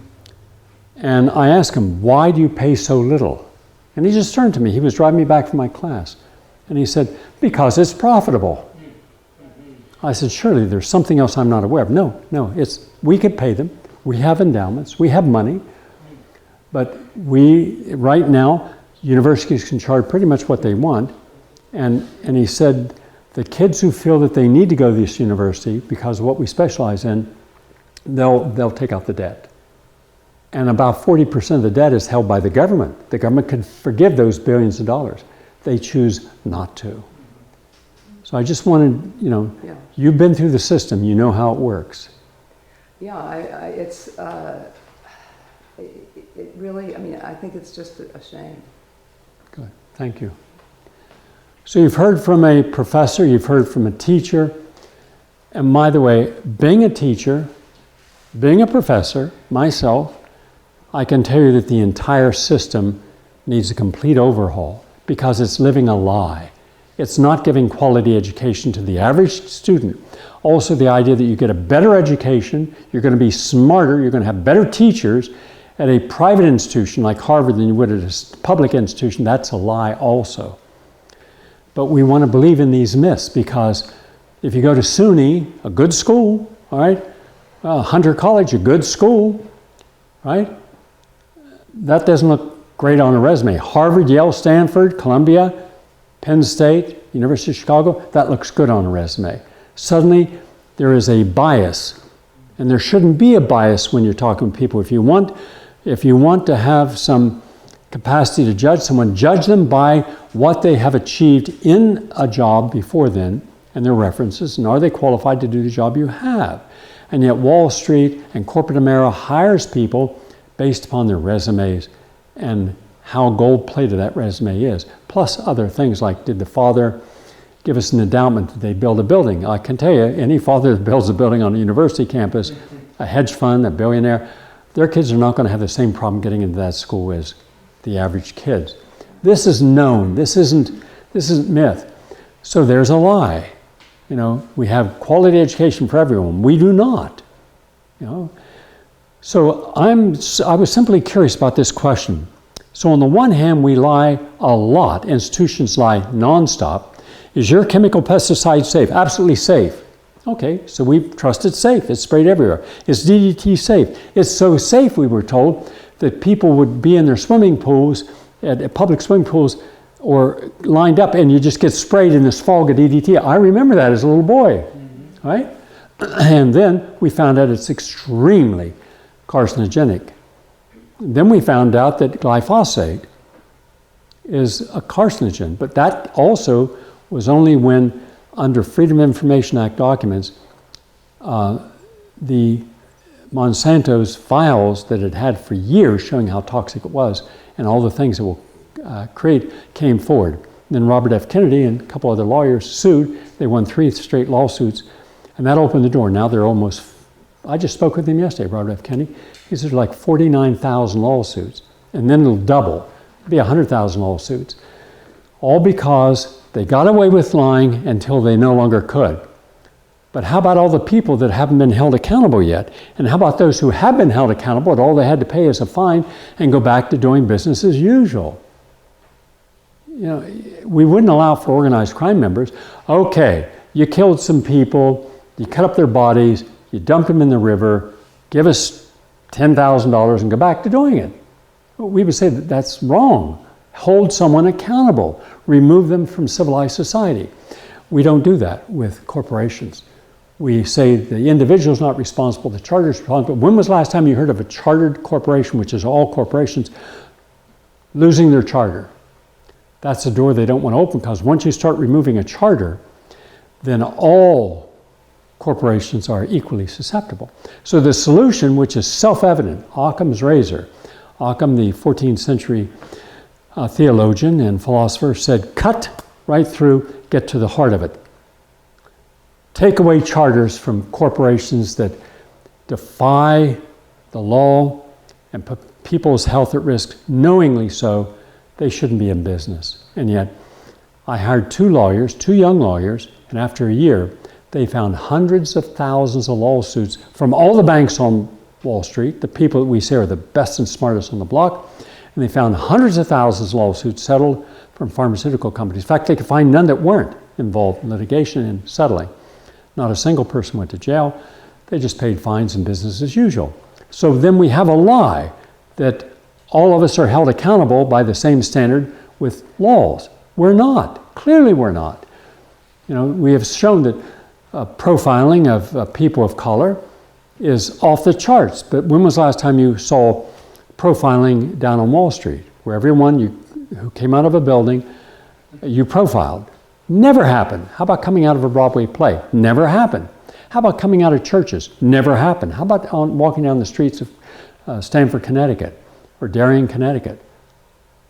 And I asked him, why do you pay so little? And he just turned to me. He was driving me back from my class. And he said, because it's profitable. I said, surely there's something else I'm not aware of. No, we could pay them. We have endowments. We have money. But right now, universities can charge pretty much what they want. And he said, the kids who feel that they need to go to this university because of what we specialize in, they'll take out the debt. And about 40% of the debt is held by the government. The government can forgive those billions of dollars. They choose not to. So I just wanted, you know, You've been through the system, you know how it works. Yeah, it really, I mean, I think it's just a shame. Good, thank you. So you've heard from a professor, you've heard from a teacher, and by the way, being a teacher, being a professor, myself, I can tell you that the entire system needs a complete overhaul because it's living a lie. It's not giving quality education to the average student. Also, the idea that you get a better education, you're going to be smarter, you're going to have better teachers at a private institution like Harvard than you would at a public institution, that's a lie also. But we want to believe in these myths because if you go to SUNY, a good school, all right, Hunter College, a good school, right? That doesn't look great on a resume. Harvard, Yale, Stanford, Columbia, Penn State, University of Chicago, that looks good on a resume. Suddenly, there is a bias, and there shouldn't be a bias when you're talking to people. If you want to have some capacity to judge someone, judge them by what they have achieved in a job before then, and their references, and are they qualified to do the job you have? And yet Wall Street and corporate America hires people based upon their resumes and how gold-plated that resume is, plus other things like, did the father give us an endowment that they build a building? I can tell you, any father that builds a building on a university campus, a hedge fund, a billionaire, their kids are not going to have the same problem getting into that school as the average kids. This is known. This isn't myth. So there's a lie. You know, we have quality education for everyone. We do not. You know. So I was simply curious about this question. So on the one hand, we lie a lot. Institutions lie nonstop. Is your chemical pesticide safe? Absolutely safe. Okay, so we trust it's safe. It's sprayed everywhere. Is DDT safe? It's so safe, we were told, that people would be in their swimming pools, at public swimming pools, or lined up, and you just get sprayed in this fog of DDT. I remember that as a little boy, right? And then we found out it's extremely carcinogenic. Then we found out that glyphosate is a carcinogen, but that also was only when, under Freedom of Information Act documents, the Monsanto's files that it had for years showing how toxic it was and all the things it will create came forward. Then Robert F. Kennedy and a couple other lawyers sued. They won 3 straight lawsuits, and that opened the door. Now they're almost, I just spoke with him yesterday, Robert F. Kennedy. He said like 49,000 lawsuits, and then it'll double. It'll be 100,000 lawsuits. All because they got away with lying until they no longer could. But how about all the people that haven't been held accountable yet? And how about those who have been held accountable and all they had to pay is a fine and go back to doing business as usual? You know, we wouldn't allow for organized crime members. Okay, you killed some people, you cut up their bodies, you dumped them in the river, give us $10,000 and go back to doing it. We would say that that's wrong. Hold someone accountable. Remove them from civilized society. We don't do that with corporations. We say the individual's not responsible, the charter's responsible. When was the last time you heard of a chartered corporation, which is all corporations, losing their charter? That's a door they don't want to open, because once you start removing a charter, then all corporations are equally susceptible. So the solution, which is self-evident, Occam's razor. Occam, the 14th century theologian and philosopher, said, cut right through, get to the heart of it. Take away charters from corporations that defy the law and put people's health at risk, knowingly so. They shouldn't be in business. And yet, I hired two young lawyers, and after a year, they found hundreds of thousands of lawsuits from all the banks on Wall Street, the people that we say are the best and smartest on the block, and they found hundreds of thousands of lawsuits settled from pharmaceutical companies. In fact, they could find none that weren't involved in litigation and settling. Not a single person went to jail. They just paid fines and business as usual. So then we have a lie that all of us are held accountable by the same standard with laws. We're not. Clearly we're not. You know, we have shown that profiling of people of color is off the charts. But when was the last time you saw profiling down on Wall Street, where everyone who came out of a building, you profiled? Never happened. How about coming out of a Broadway play? Never happened. How about coming out of churches? Never happened. How about walking down the streets of Stamford, Connecticut, or Darien, Connecticut?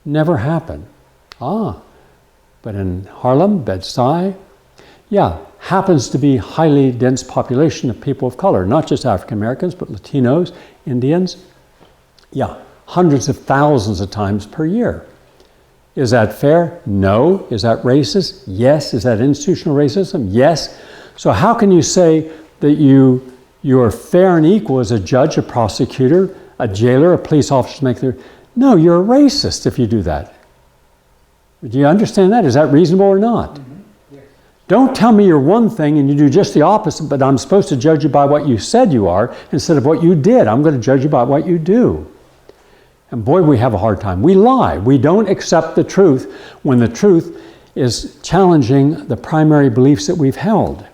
Never happened. But in Harlem, Bed-Stuy, yeah, happens to be highly dense population of people of color, not just African Americans, but Latinos, Indians. Yeah, hundreds of thousands of times per year. Is that fair? No. Is that racist? Yes. Is that institutional racism? Yes. So how can you say that you are fair and equal as a judge, a prosecutor, a jailer, a police officer? No, you're a racist if you do that. Do you understand that? Is that reasonable or not? Mm-hmm. Yes. Don't tell me you're one thing and you do just the opposite, but I'm supposed to judge you by what you said you are instead of what you did. I'm going to judge you by what you do. And boy, we have a hard time. We lie. We don't accept the truth when the truth is challenging the primary beliefs that we've held.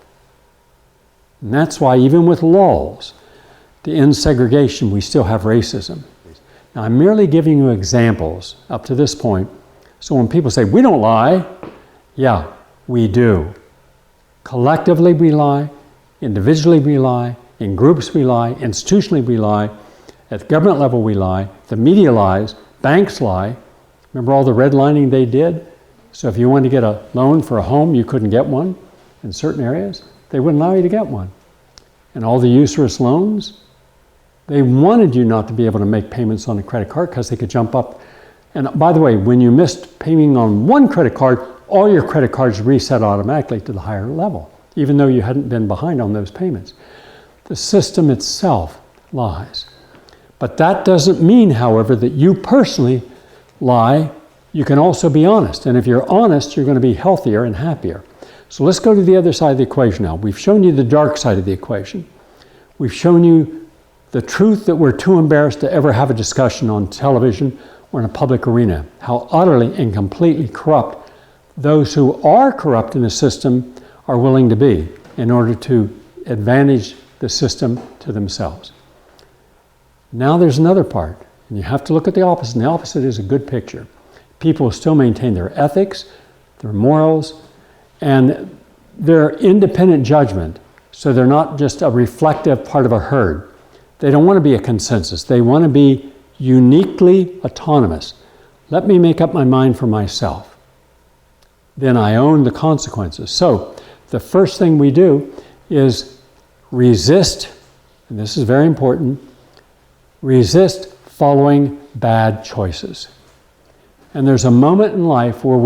And that's why even with laws to end segregation, we still have racism. Now, I'm merely giving you examples up to this point. So when people say, we don't lie, yeah, we do. Collectively we lie, individually we lie, in groups we lie, institutionally we lie, at the government level we lie, the media lies, banks lie. Remember all the redlining they did? So if you wanted to get a loan for a home, you couldn't get one in certain areas. They wouldn't allow you to get one. And all the usurious loans, they wanted you not to be able to make payments on a credit card because they could jump up. And by the way, when you missed paying on one credit card, all your credit cards reset automatically to the higher level, even though you hadn't been behind on those payments. The system itself lies. But that doesn't mean, however, that you personally lie. You can also be honest. And if you're honest, you're going to be healthier and happier. So let's go to the other side of the equation now. We've shown you the dark side of the equation. We've shown you the truth that we're too embarrassed to ever have a discussion on television or in a public arena. How utterly and completely corrupt those who are corrupt in the system are willing to be in order to advantage the system to themselves. Now there's another part, and you have to look at the opposite, and the opposite is a good picture. People still maintain their ethics, their morals, and their independent judgment, so they're not just a reflective part of a herd. They don't want to be a consensus. They want to be uniquely autonomous. Let me make up my mind for myself. Then I own the consequences. So the first thing we do is resist, and this is very important, resist following bad choices. And there's a moment in life where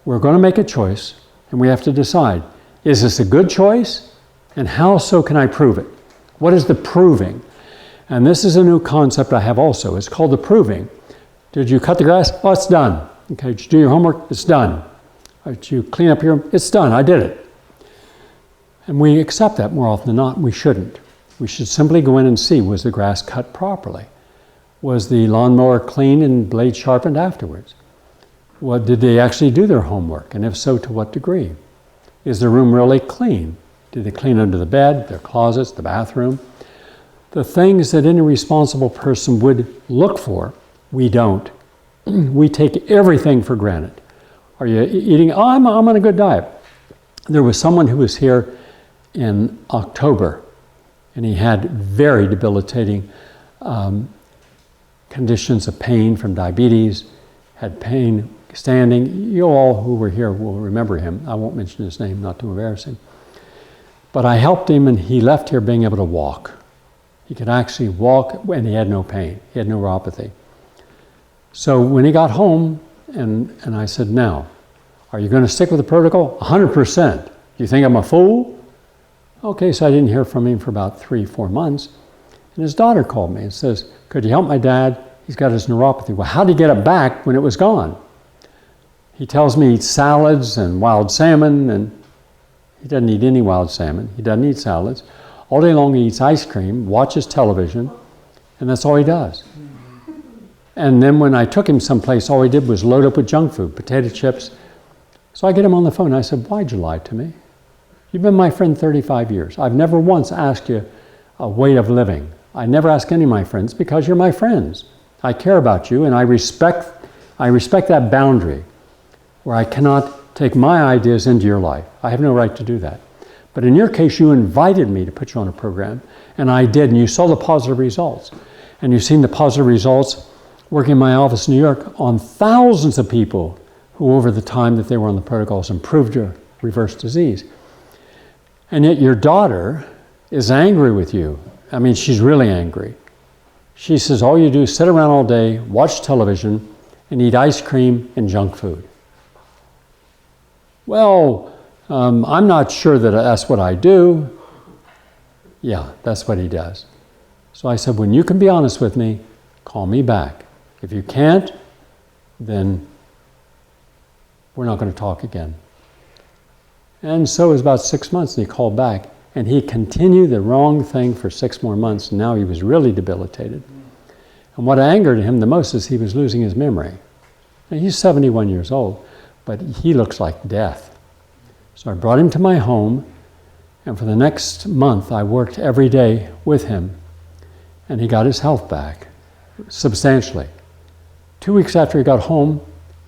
we're going to make a choice and we have to decide, is this a good choice And how so can I prove it? What is the proving? And this is a new concept I have also. It's called the proving. Did you cut the grass? Oh, it's done. Okay, did you do your homework? It's done. Did you clean up your room? It's done. I did it. And we accept that more often than not. We shouldn't. We should simply go in and see, was the grass cut properly? Was the lawnmower cleaned and blade sharpened afterwards? What, did they actually do their homework? And if so, to what degree? Is the room really clean? Did they clean under the bed, their closets, the bathroom? The things that any responsible person would look for, we don't. We take everything for granted. Are you eating? Oh, I'm on a good diet. There was someone who was here in October, and he had very debilitating conditions of pain from diabetes, had pain standing. You all who were here will remember him. I won't mention his name, not to embarrass him. But I helped him, and he left here being able to walk. He could actually walk, and he had no pain. He had neuropathy. So when he got home, and I said, now, are you going to stick with the protocol? 100%. You think I'm a fool? Okay, so I didn't hear from him for about 3-4 months. And his daughter called me and says, could you help my dad? He's got his neuropathy. Well, how did he get it back when it was gone? He tells me he eats salads and wild salmon, and he doesn't eat any wild salmon. He doesn't eat salads. All day long he eats ice cream, watches television, and that's all he does. And then when I took him someplace, all he did was load up with junk food, potato chips. So I get him on the phone, and I said, why'd you lie to me? You've been my friend 35 years. I've never once asked you a way of living. I never ask any of my friends because you're my friends. I care about you, and I respect that boundary where I cannot take my ideas into your life. I have no right to do that. But in your case, you invited me to put you on a program, and I did, and you saw the positive results. And you've seen the positive results working in my office in New York on thousands of people who over the time that they were on the protocols improved or reversed disease. And yet your daughter is angry with you. I mean, she's really angry. She says, all you do is sit around all day, watch television, and eat ice cream and junk food. Well, I'm not sure that that's what I do. Yeah, that's what he does. So I said, when you can be honest with me, call me back. If you can't, then we're not going to talk again. And so it was about 6 months, and he called back, and he continued the wrong thing for 6 more months, and now he was really debilitated. And what angered him the most is he was losing his memory. Now, he's 71 years old, but he looks like death. So I brought him to my home, and for the next month I worked every day with him, and he got his health back substantially. 2 weeks after he got home,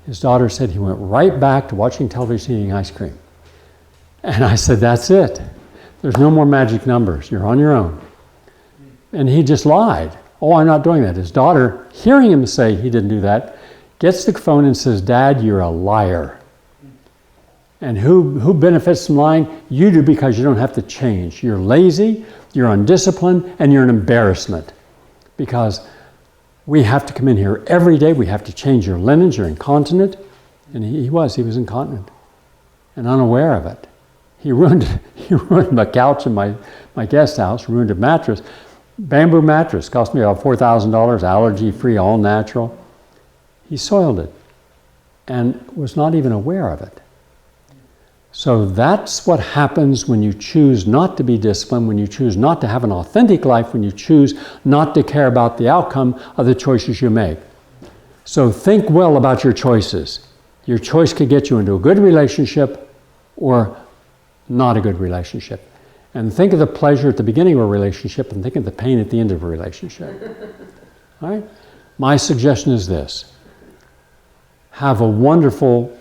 his daughter said he went right back to watching television, eating ice cream. And I said, that's it. There's no more magic numbers. You're on your own. And he just lied. Oh, I'm not doing that. His daughter, hearing him say he didn't do that, gets the phone and says, Dad, you're a liar. And who benefits from lying? You do, because you don't have to change. You're lazy, you're undisciplined, and you're an embarrassment. Because we have to come in here every day. We have to change your linens. You're incontinent. And he was incontinent and unaware of it. He ruined my couch in my guest house, ruined a mattress. Bamboo mattress, cost me about $4,000, allergy-free, all natural. He soiled it and was not even aware of it. So that's what happens when you choose not to be disciplined, when you choose not to have an authentic life, when you choose not to care about the outcome of the choices you make. So think well about your choices. Your choice could get you into a good relationship or not a good relationship. And think of the pleasure at the beginning of a relationship and think of the pain at the end of a relationship. All right? My suggestion is this. Have a wonderful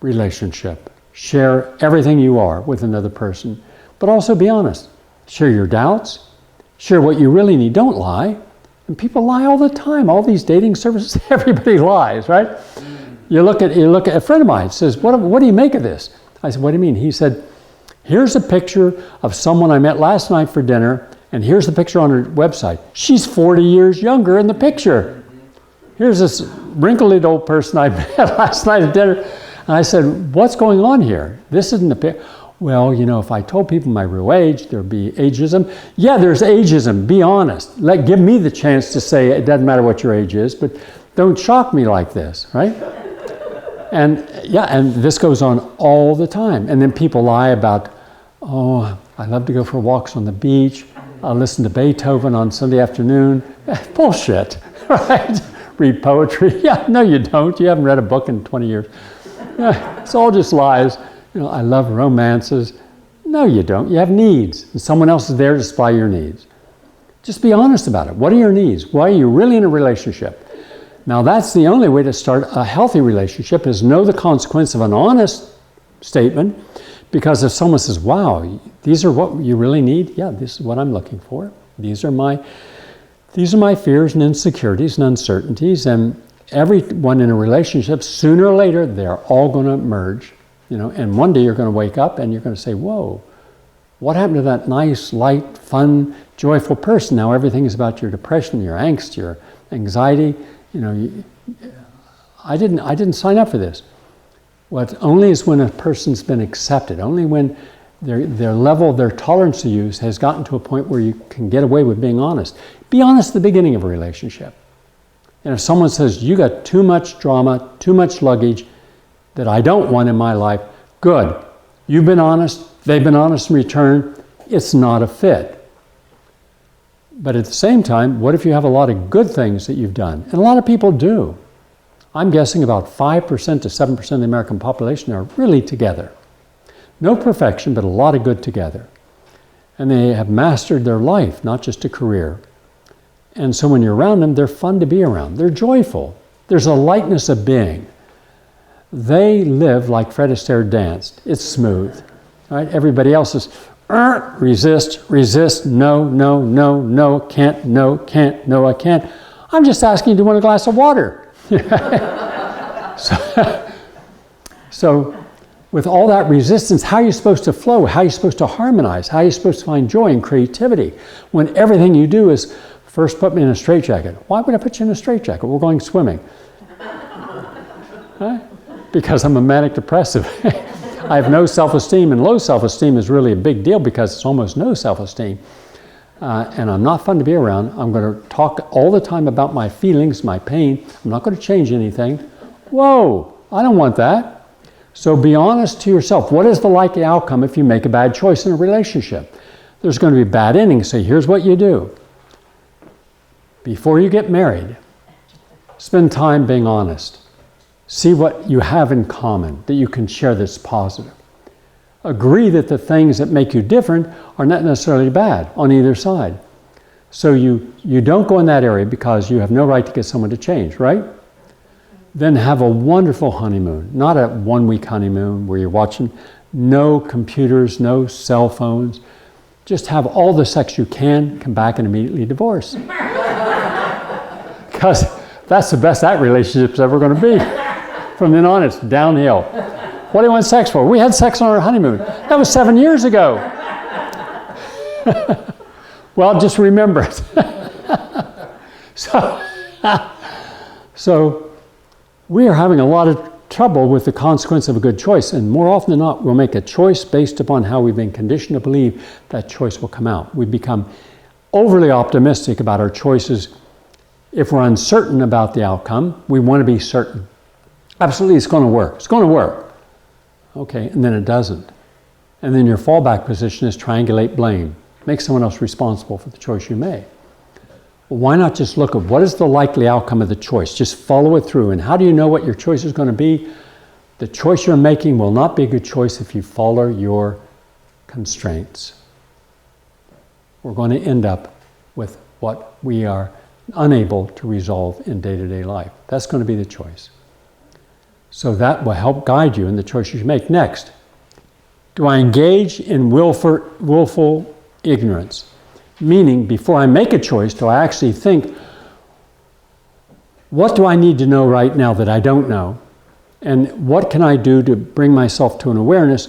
relationship. Share everything you are with another person, but also be honest. Share your doubts. Share what you really need. Don't lie. And people lie all the time. All these dating services, everybody lies, right? You look at a friend of mine says, what do you make of this? I said, what do you mean? He said, here's a picture of someone I met last night for dinner, and here's the picture on her website. She's 40 years younger in the picture. Here's this wrinkled old person I met last night at dinner. And I said, what's going on here? This isn't the picture. well, you know, if I told people my real age, there'd be ageism. Yeah, there's ageism. Be honest. Give me the chance to say it doesn't matter what your age is, but don't shock me like this, right? And yeah, and this goes on all the time. And then people lie about, oh, I love to go for walks on the beach. I'll listen to Beethoven on Sunday afternoon. Bullshit, right? Read poetry. Yeah, no, you don't. You haven't read a book in 20 years. Yeah, it's all just lies. You know, I love romances. No, you don't. You have needs. And someone else is there to supply your needs. Just be honest about it. What are your needs? Why are you really in a relationship? Now, that's the only way to start a healthy relationship, is know the consequence of an honest statement. Because if someone says, wow, these are what you really need, yeah, this is what I'm looking for. These are my fears and insecurities and uncertainties, and everyone in a relationship, sooner or later, they're all going to merge, you know, and one day you're going to wake up and you're going to say, whoa, what happened to that nice, light, fun, joyful person? Now everything is about your depression, your angst, your anxiety. You know, I didn't sign up for this. What only is when a person's been accepted, only when their level, their tolerance to use has gotten to a point where you can get away with being honest. Be honest at the beginning of a relationship. And if someone says, you got too much drama, too much luggage that I don't want in my life, good. You've been honest, they've been honest in return, it's not a fit. But at the same time, what if you have a lot of good things that you've done? And a lot of people do. I'm guessing about 5% to 7% of the American population are really together. No perfection, but a lot of good together. And they have mastered their life, not just a career. And so when you're around them, they're fun to be around. They're joyful. There's a lightness of being. They live like Fred Astaire danced. It's smooth. Right? Everybody else is resist, no, no, no, no, can't, no, I can't. I'm just asking you, do you want a glass of water? So with all that resistance, how are you supposed to flow? How are you supposed to harmonize? How are you supposed to find joy and creativity when everything you do is, first put me in a straitjacket? Why would I put you in a straitjacket? We're going swimming. Right? Because I'm a manic depressive. I have no self-esteem, and low self-esteem is really a big deal because it's almost no self-esteem. And I'm not fun to be around. I'm going to talk all the time about my feelings, my pain. I'm not going to change anything. Whoa, I don't want that. So be honest to yourself. What is the likely outcome if you make a bad choice in a relationship? There's going to be bad endings. So here's what you do. Before you get married, spend time being honest. See what you have in common that you can share that's positive. Agree that the things that make you different are not necessarily bad on either side. So you don't go in that area because you have no right to get someone to change, right? Then have a wonderful honeymoon, not a 1-week honeymoon where you're watching no computers, no cell phones. Just have all the sex you can, come back and immediately divorce. Because that's the best that relationship's ever going to be. From then on, it's downhill. What do you want sex for? We had sex on our honeymoon. That was 7 years ago. Well, just remember it. So we are having a lot of trouble with the consequence of a good choice. And more often than not, we'll make a choice based upon how we've been conditioned to believe that choice will come out. We become overly optimistic about our choices. If we're uncertain about the outcome, we want to be certain. Absolutely, it's going to work. It's going to work. Okay, and then it doesn't. And then your fallback position is triangulate blame. Make someone else responsible for the choice you made. Well, why not just look at what is the likely outcome of the choice? Just follow it through. And how do you know what your choice is going to be? The choice you're making will not be a good choice if you follow your constraints. We're going to end up with what we are unable to resolve in day-to-day life. That's going to be the choice. So that will help guide you in the choices you make. Next, do I engage in willful ignorance? Meaning, before I make a choice, do I actually think, what do I need to know right now that I don't know? And what can I do to bring myself to an awareness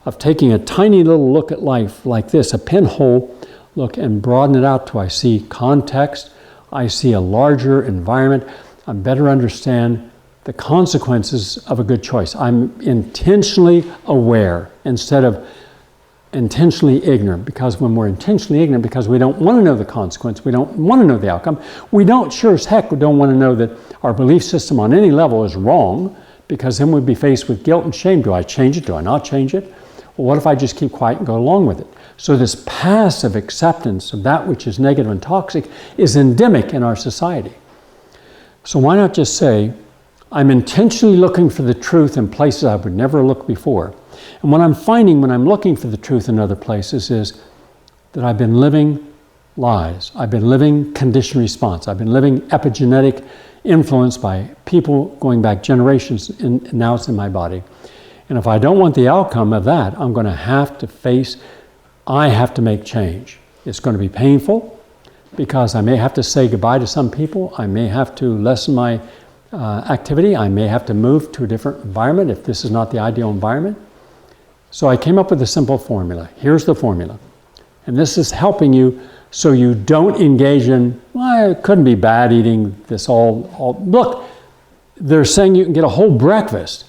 of taking a tiny little look at life like this, a pinhole look, and broaden it out till I see context, I see a larger environment, I better understand the consequences of a good choice. I'm intentionally aware instead of intentionally ignorant, because when we're intentionally ignorant, because we don't want to know the consequence, we don't want to know the outcome, we don't sure as heck don't want to know that our belief system on any level is wrong, because then we'd be faced with guilt and shame. Do I change it? Do I not change it? Well, what if I just keep quiet and go along with it? So this passive acceptance of that which is negative and toxic is endemic in our society. So why not just say, I'm intentionally looking for the truth in places I would never look before. And what I'm finding when I'm looking for the truth in other places is that I've been living lies. I've been living conditioned response. I've been living epigenetic influence by people going back generations, and now it's in my body. And if I don't want the outcome of that, I'm going to have to face, I have to make change. It's going to be painful because I may have to say goodbye to some people. I may have to lessen my activity. I may have to move to a different environment if this is not the ideal environment. So I came up with a simple formula. Here's the formula. And this is helping you so you don't engage in, well, it couldn't be bad eating this all. Look, they're saying you can get a whole breakfast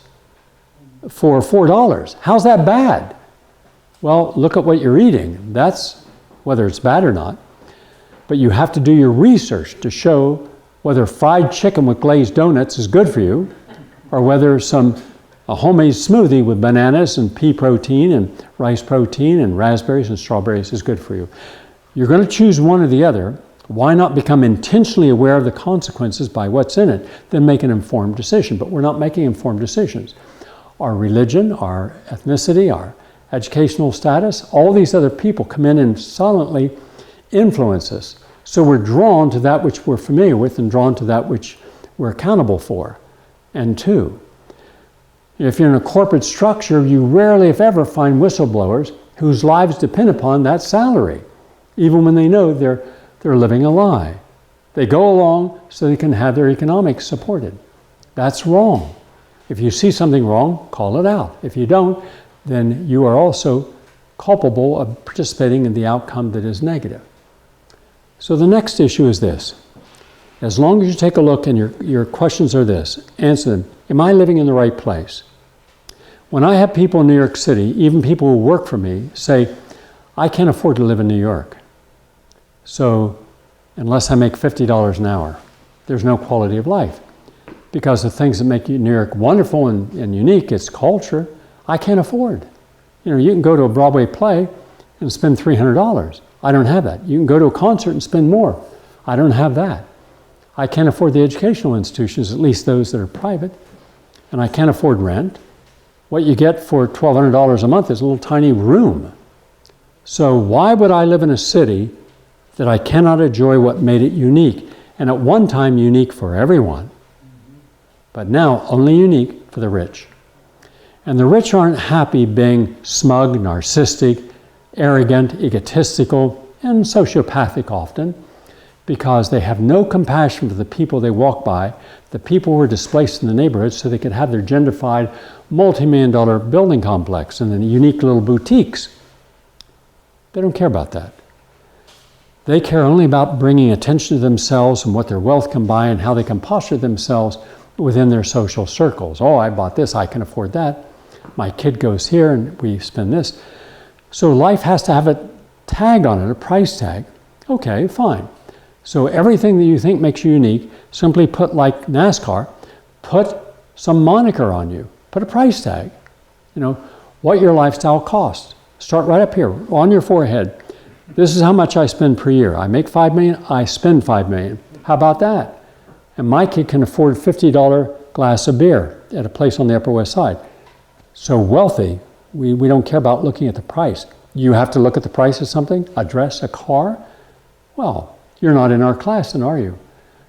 for $4. How's that bad? Well, look at what you're eating. That's whether it's bad or not. But you have to do your research to show whether fried chicken with glazed donuts is good for you, or whether a homemade smoothie with bananas and pea protein and rice protein and raspberries and strawberries is good for you. You're going to choose one or the other. Why not become intentionally aware of the consequences by what's in it, then make an informed decision? But we're not making informed decisions. Our religion, our ethnicity, our educational status, all these other people come in and silently influence us. So we're drawn to that which we're familiar with and drawn to that which we're accountable for and to. If you're in a corporate structure, you rarely, if ever, find whistleblowers whose lives depend upon that salary, even when they know they're living a lie. They go along so they can have their economics supported. That's wrong. If you see something wrong, call it out. If you don't, then you are also culpable of participating in the outcome that is negative. So the next issue is this. As long as you take a look and your questions are this, answer them. Am I living in the right place? When I have people in New York City, even people who work for me, say, I can't afford to live in New York. So unless I make $50 an hour, there's no quality of life. Because the things that make New York wonderful and unique, its culture, I can't afford. You can go to a Broadway play and spend $300. I don't have that. You can go to a concert and spend more. I don't have that. I can't afford the educational institutions, at least those that are private, and I can't afford rent. What you get for $1,200 a month is a little tiny room. So why would I live in a city that I cannot enjoy what made it unique? And at one time unique for everyone, but now only unique for the rich. And the rich aren't happy being smug, narcissistic, arrogant, egotistical, and sociopathic often, because they have no compassion for the people they walk by, the people who are displaced in the neighborhood, so they could have their gentrified multi-million-dollar building complex and the unique little boutiques. They don't care about that. They care only about bringing attention to themselves and what their wealth can buy and how they can posture themselves within their social circles. Oh, I bought this, I can afford that. My kid goes here and we spend this. So life has to have a tag on it, a price tag. Okay, fine. So everything that you think makes you unique, simply put, like NASCAR, put some moniker on you. Put a price tag. What your lifestyle costs. Start right up here, on your forehead. This is how much I spend per year. I make $5 million, I spend $5 million. How about that? And my kid can afford a $50 glass of beer at a place on the Upper West Side. So wealthy, we don't care about looking at the price. You have to look at the price of something, a dress, a car. Well, you're not in our class then, are you?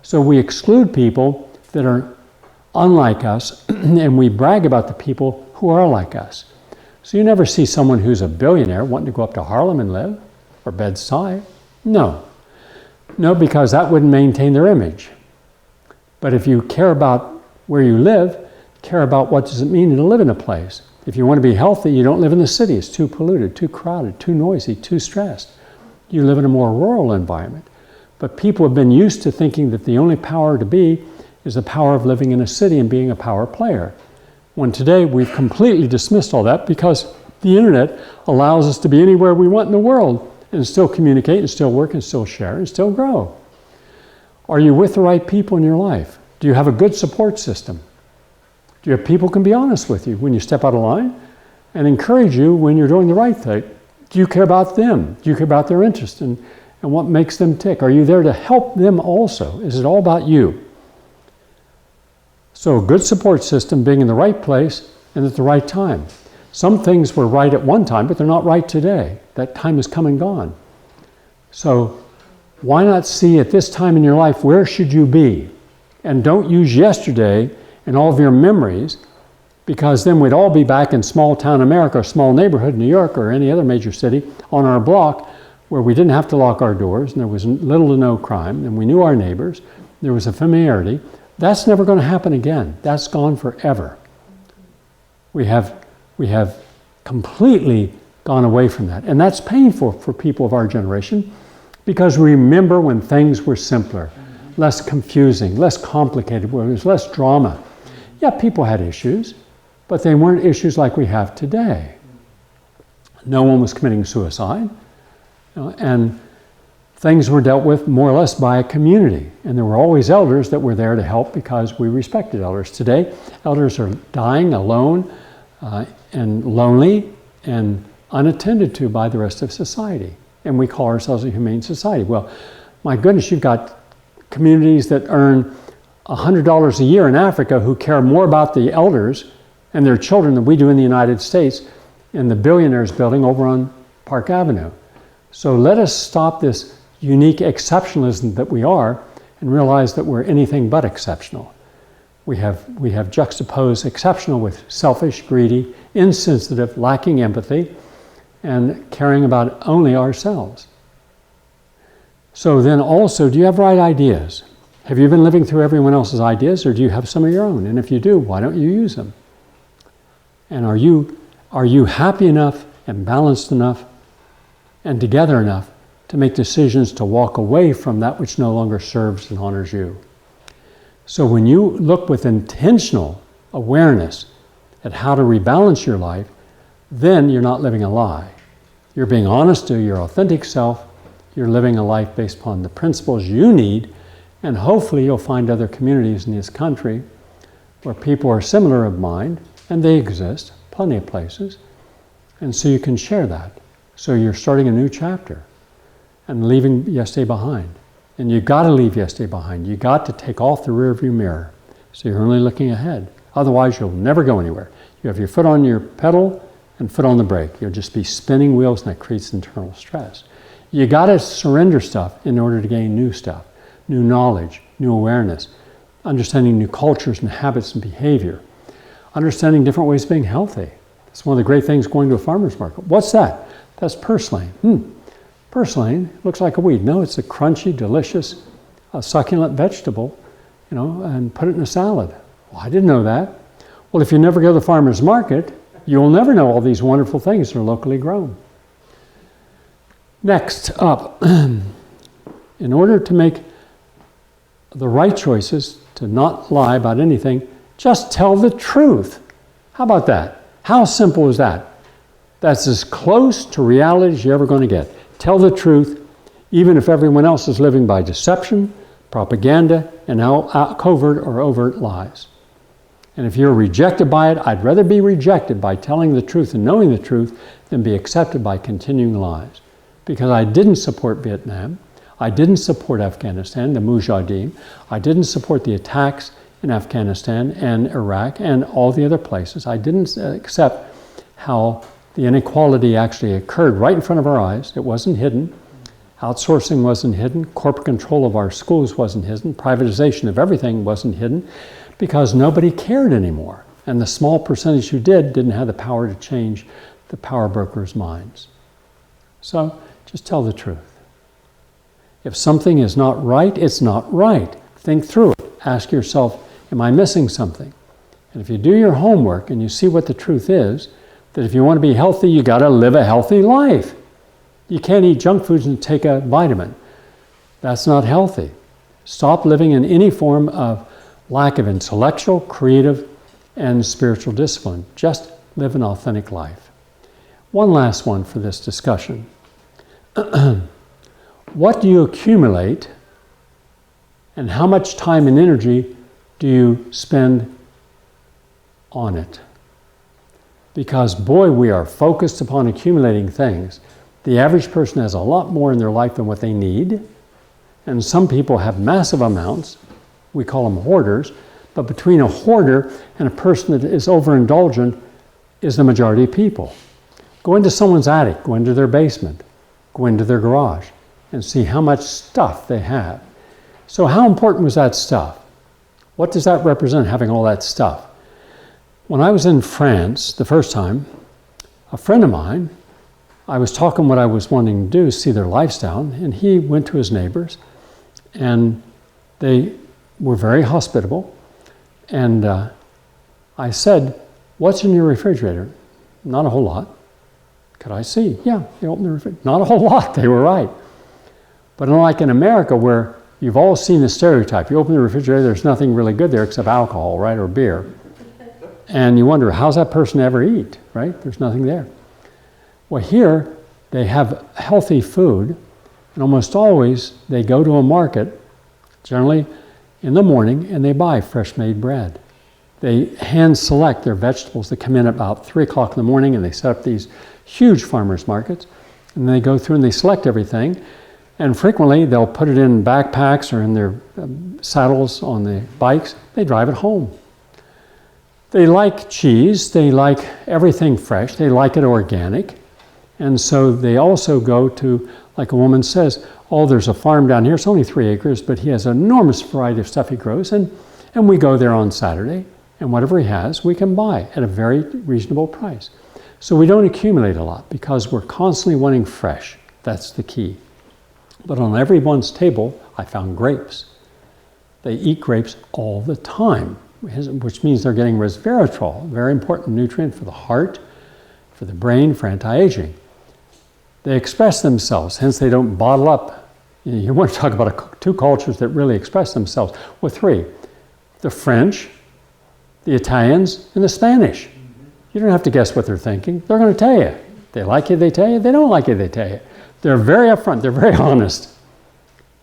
So we exclude people that are unlike us, and we brag about the people who are like us. So you never see someone who's a billionaire wanting to go up to Harlem and live, or Bed-Stuy. No, because that wouldn't maintain their image. But if you care about where you live, care about what does it mean to live in a place. If you want to be healthy, you don't live in the city. It's too polluted, too crowded, too noisy, too stressed. You live in a more rural environment. But people have been used to thinking that the only power to be is the power of living in a city and being a power player. When today we've completely dismissed all that because The internet allows us to be anywhere we want in the world and still communicate and still work and still share and still grow. Are you with the right people in your life? Do you have a good support system? Do you have people who can be honest with you when you step out of line and encourage you when you're doing the right thing? Do you care about them? Do you care about their interest and what makes them tick? Are you there to help them also? Is it all about you? So a good support system, being in the right place and at the right time. Some things were right at one time, but they're not right today. That time has come and gone. So why not see at this time in your life, where should you be? And don't use yesterday and all of your memories, because then we'd all be back in small town America, or small neighborhood, New York, or any other major city, on our block, where we didn't have to lock our doors, and there was little to no crime, and we knew our neighbors. There was a familiarity. That's never going to happen again. That's gone forever. We have completely gone away from that. And that's painful for people of our generation, because we remember when things were simpler, less confusing, less complicated, where there was less drama. Yeah, people had issues, but they weren't issues like we have today. No one was committing suicide, and things were dealt with more or less by a community. And there were always elders that were there to help because we respected elders. Today, elders are dying alone and lonely and unattended to by the rest of society. And we call ourselves a humane society. Well, my goodness, you've got communities that earn $100 a year in Africa who care more about the elders and their children than we do in the United States in the billionaires building over on Park Avenue. So let us stop this unique exceptionalism that we are and realize that we're anything but exceptional. We have juxtaposed exceptional with selfish, greedy, insensitive, lacking empathy, and caring about only ourselves. So then also, do you have right ideas? Have you been living through everyone else's ideas, or do you have some of your own? And if you do, why don't you use them? And are you happy enough and balanced enough and together enough to make decisions to walk away from that which no longer serves and honors you? So when you look with intentional awareness at how to rebalance your life, then you're not living a lie. You're being honest to your authentic self. You're living a life based upon the principles you need, and hopefully you'll find other communities in this country where people are similar of mind, and they exist, plenty of places, and so you can share that. So you're starting a new chapter and leaving yesterday behind. And you've got to leave yesterday behind. You've got to take off the rearview mirror so you're only looking ahead. Otherwise, you'll never go anywhere. You have your foot on your pedal and foot on the brake. You'll just be spinning wheels, and that creates internal stress. You got to surrender stuff in order to gain new stuff, new knowledge, new awareness, understanding new cultures and habits and behavior, understanding different ways of being healthy. That's one of the great things going to a farmer's market. What's that? That's purslane. Purslane looks like a weed. No, it's a crunchy, delicious, succulent vegetable, and put it in a salad. Well, I didn't know that. Well, if you never go to the farmer's market, you'll never know all these wonderful things that are locally grown. Next up, in order to make the right choices, to not lie about anything, just tell the truth. How about that? How simple is that? That's as close to reality as you're ever going to get. Tell the truth, even if everyone else is living by deception, propaganda, and covert or overt lies. And if you're rejected by it, I'd rather be rejected by telling the truth and knowing the truth than be accepted by continuing lies. Because I didn't support Vietnam, I didn't support Afghanistan, the Mujahideen, I didn't support the attacks in Afghanistan and Iraq and all the other places. I didn't accept how the inequality actually occurred right in front of our eyes. It wasn't hidden. Outsourcing wasn't hidden. Corporate control of our schools wasn't hidden. Privatization of everything wasn't hidden, because nobody cared anymore. And the small percentage who didn't have the power to change the power brokers' minds. So just tell the truth. If something is not right, it's not right. Think through it. Ask yourself, am I missing something? And if you do your homework and you see what the truth is, that if you want to be healthy, you got to live a healthy life. You can't eat junk foods and take a vitamin. That's not healthy. Stop living in any form of lack of intellectual, creative, and spiritual discipline. Just live an authentic life. One last one for this discussion. What do you accumulate, and how much time and energy do you spend on it? Because boy, we are focused upon accumulating things. The average person has a lot more in their life than what they need, and some people have massive amounts. We call them hoarders, but between a hoarder and a person that is overindulgent is the majority of people. Go into someone's attic, go into their basement, go into their garage, and see how much stuff they have. So how important was that stuff? What does that represent, having all that stuff? When I was in France the first time, a friend of mine, I was talking what I was wanting to do, see their lifestyle, and he went to his neighbors, and they were very hospitable. And I said, "What's in your refrigerator?" "Not a whole lot." "Could I see?" "Yeah." They opened the refrigerator. Not a whole lot. They were right. But unlike in America, where you've all seen the stereotype, you open the refrigerator, there's nothing really good there except alcohol, right, or beer. And you wonder, how's that person ever eat, right? There's nothing there. Well, here, they have healthy food, and almost always they go to a market, generally in the morning, and they buy fresh made bread. They hand select their vegetables that come in about 3 o'clock in the morning, and they set up these huge farmers markets, and they go through and they select everything, and frequently they'll put it in backpacks or in their saddles on the bikes. They drive it home. They like cheese, they like everything fresh, they like it organic, and so they also go to, like a woman says, "Oh, there's a farm down here, it's only 3 acres, but he has an enormous variety of stuff he grows, and we go there on Saturday, and whatever he has, we can buy at a very reasonable price." So we don't accumulate a lot because we're constantly wanting fresh. That's the key. But on everyone's table, I found grapes. They eat grapes all the time, which means they're getting resveratrol, a very important nutrient for the heart, for the brain, for anti-aging. They express themselves, hence they don't bottle up. You want to talk about 2 cultures that really express themselves. Well, 3. The French, the Italians, and the Spanish. You don't have to guess what they're thinking. They're going to tell you. They like you, they tell you. They don't like you, they tell you. They're very upfront. They're very honest.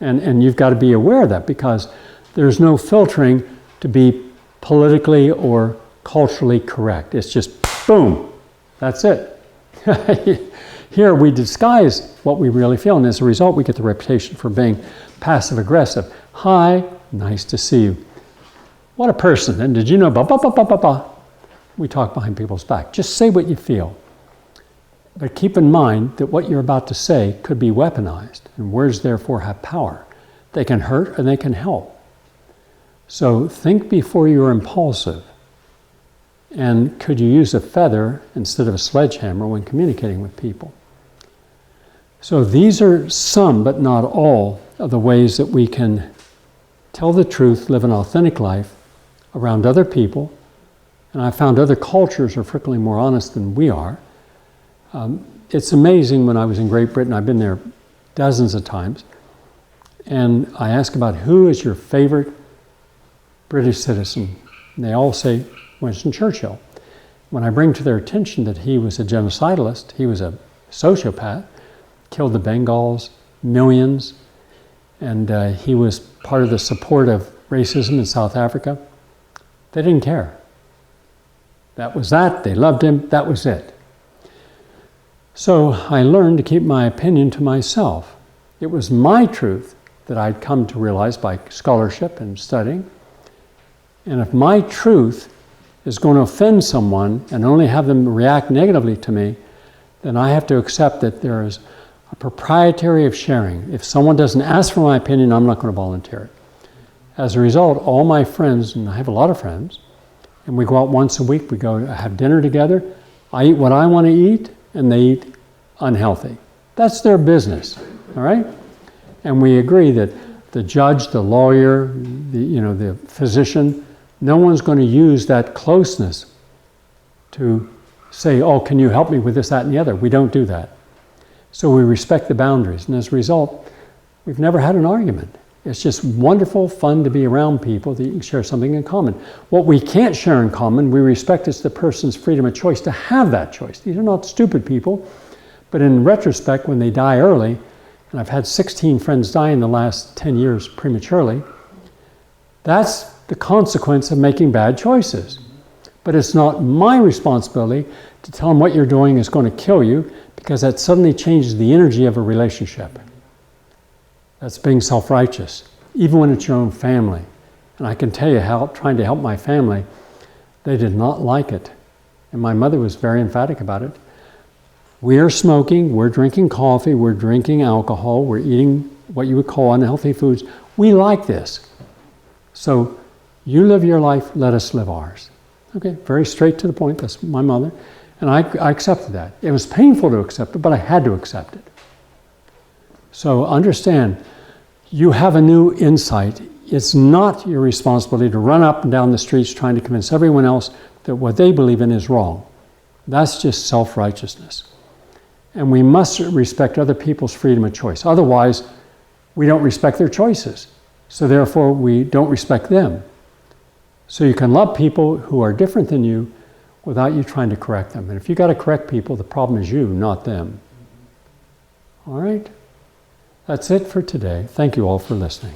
And you've got to be aware of that because there's no filtering to be politically or culturally correct. It's just boom. That's it. Here we disguise what we really feel, and as a result we get the reputation for being passive aggressive. "Hi, nice to see you. What a person, and did you know blah, blah, blah, blah, blah, blah." We talk behind people's back. Just say what you feel. But keep in mind that what you're about to say could be weaponized, and words therefore have power. They can hurt and they can help. So think before you're impulsive. And could you use a feather instead of a sledgehammer when communicating with people? So these are some, but not all, of the ways that we can tell the truth, live an authentic life around other people. And I found other cultures are frequently more honest than we are. It's amazing when I was in Great Britain, I've been there dozens of times, and I ask about who is your favorite British citizen. And they all say Winston Churchill. When I bring to their attention that he was a genocidalist, he was a sociopath, killed the Bengals, millions, and he was part of the support of racism in South Africa, they didn't care. That was that, they loved him, that was it. So I learned to keep my opinion to myself. It was my truth that I'd come to realize by scholarship and studying. And if my truth is going to offend someone and only have them react negatively to me, then I have to accept that there is a proprietary of sharing. If someone doesn't ask for my opinion, I'm not going to volunteer it. As a result, all my friends, and I have a lot of friends, and we go out once a week, we go have dinner together. I eat what I want to eat, and they eat unhealthy. That's their business, all right? And we agree that the judge, the lawyer, the physician, no one's going to use that closeness to say, "Oh, can you help me with this, that, and the other?" We don't do that. So we respect the boundaries, and as a result, we've never had an argument. It's just wonderful, fun to be around people that you can share something in common. What we can't share in common, we respect is the person's freedom of choice to have that choice. These are not stupid people, but in retrospect, when they die early, and I've had 16 friends die in the last 10 years prematurely, that's the consequence of making bad choices. But it's not my responsibility to tell them what you're doing is going to kill you, because that suddenly changes the energy of a relationship. That's being self-righteous, even when it's your own family. And I can tell you how, trying to help my family, they did not like it. And my mother was very emphatic about it. We are smoking, we're drinking coffee, we're drinking alcohol, we're eating what you would call unhealthy foods. We like this. So you live your life, let us live ours. Okay, very straight to the point. That's my mother. And I accepted that. It was painful to accept it, but I had to accept it. So understand, you have a new insight. It's not your responsibility to run up and down the streets trying to convince everyone else that what they believe in is wrong. That's just self-righteousness. And we must respect other people's freedom of choice. Otherwise, we don't respect their choices. So therefore, we don't respect them. So you can love people who are different than you without you trying to correct them. And if you got to correct people, the problem is you, not them. All right? That's it for today. Thank you all for listening.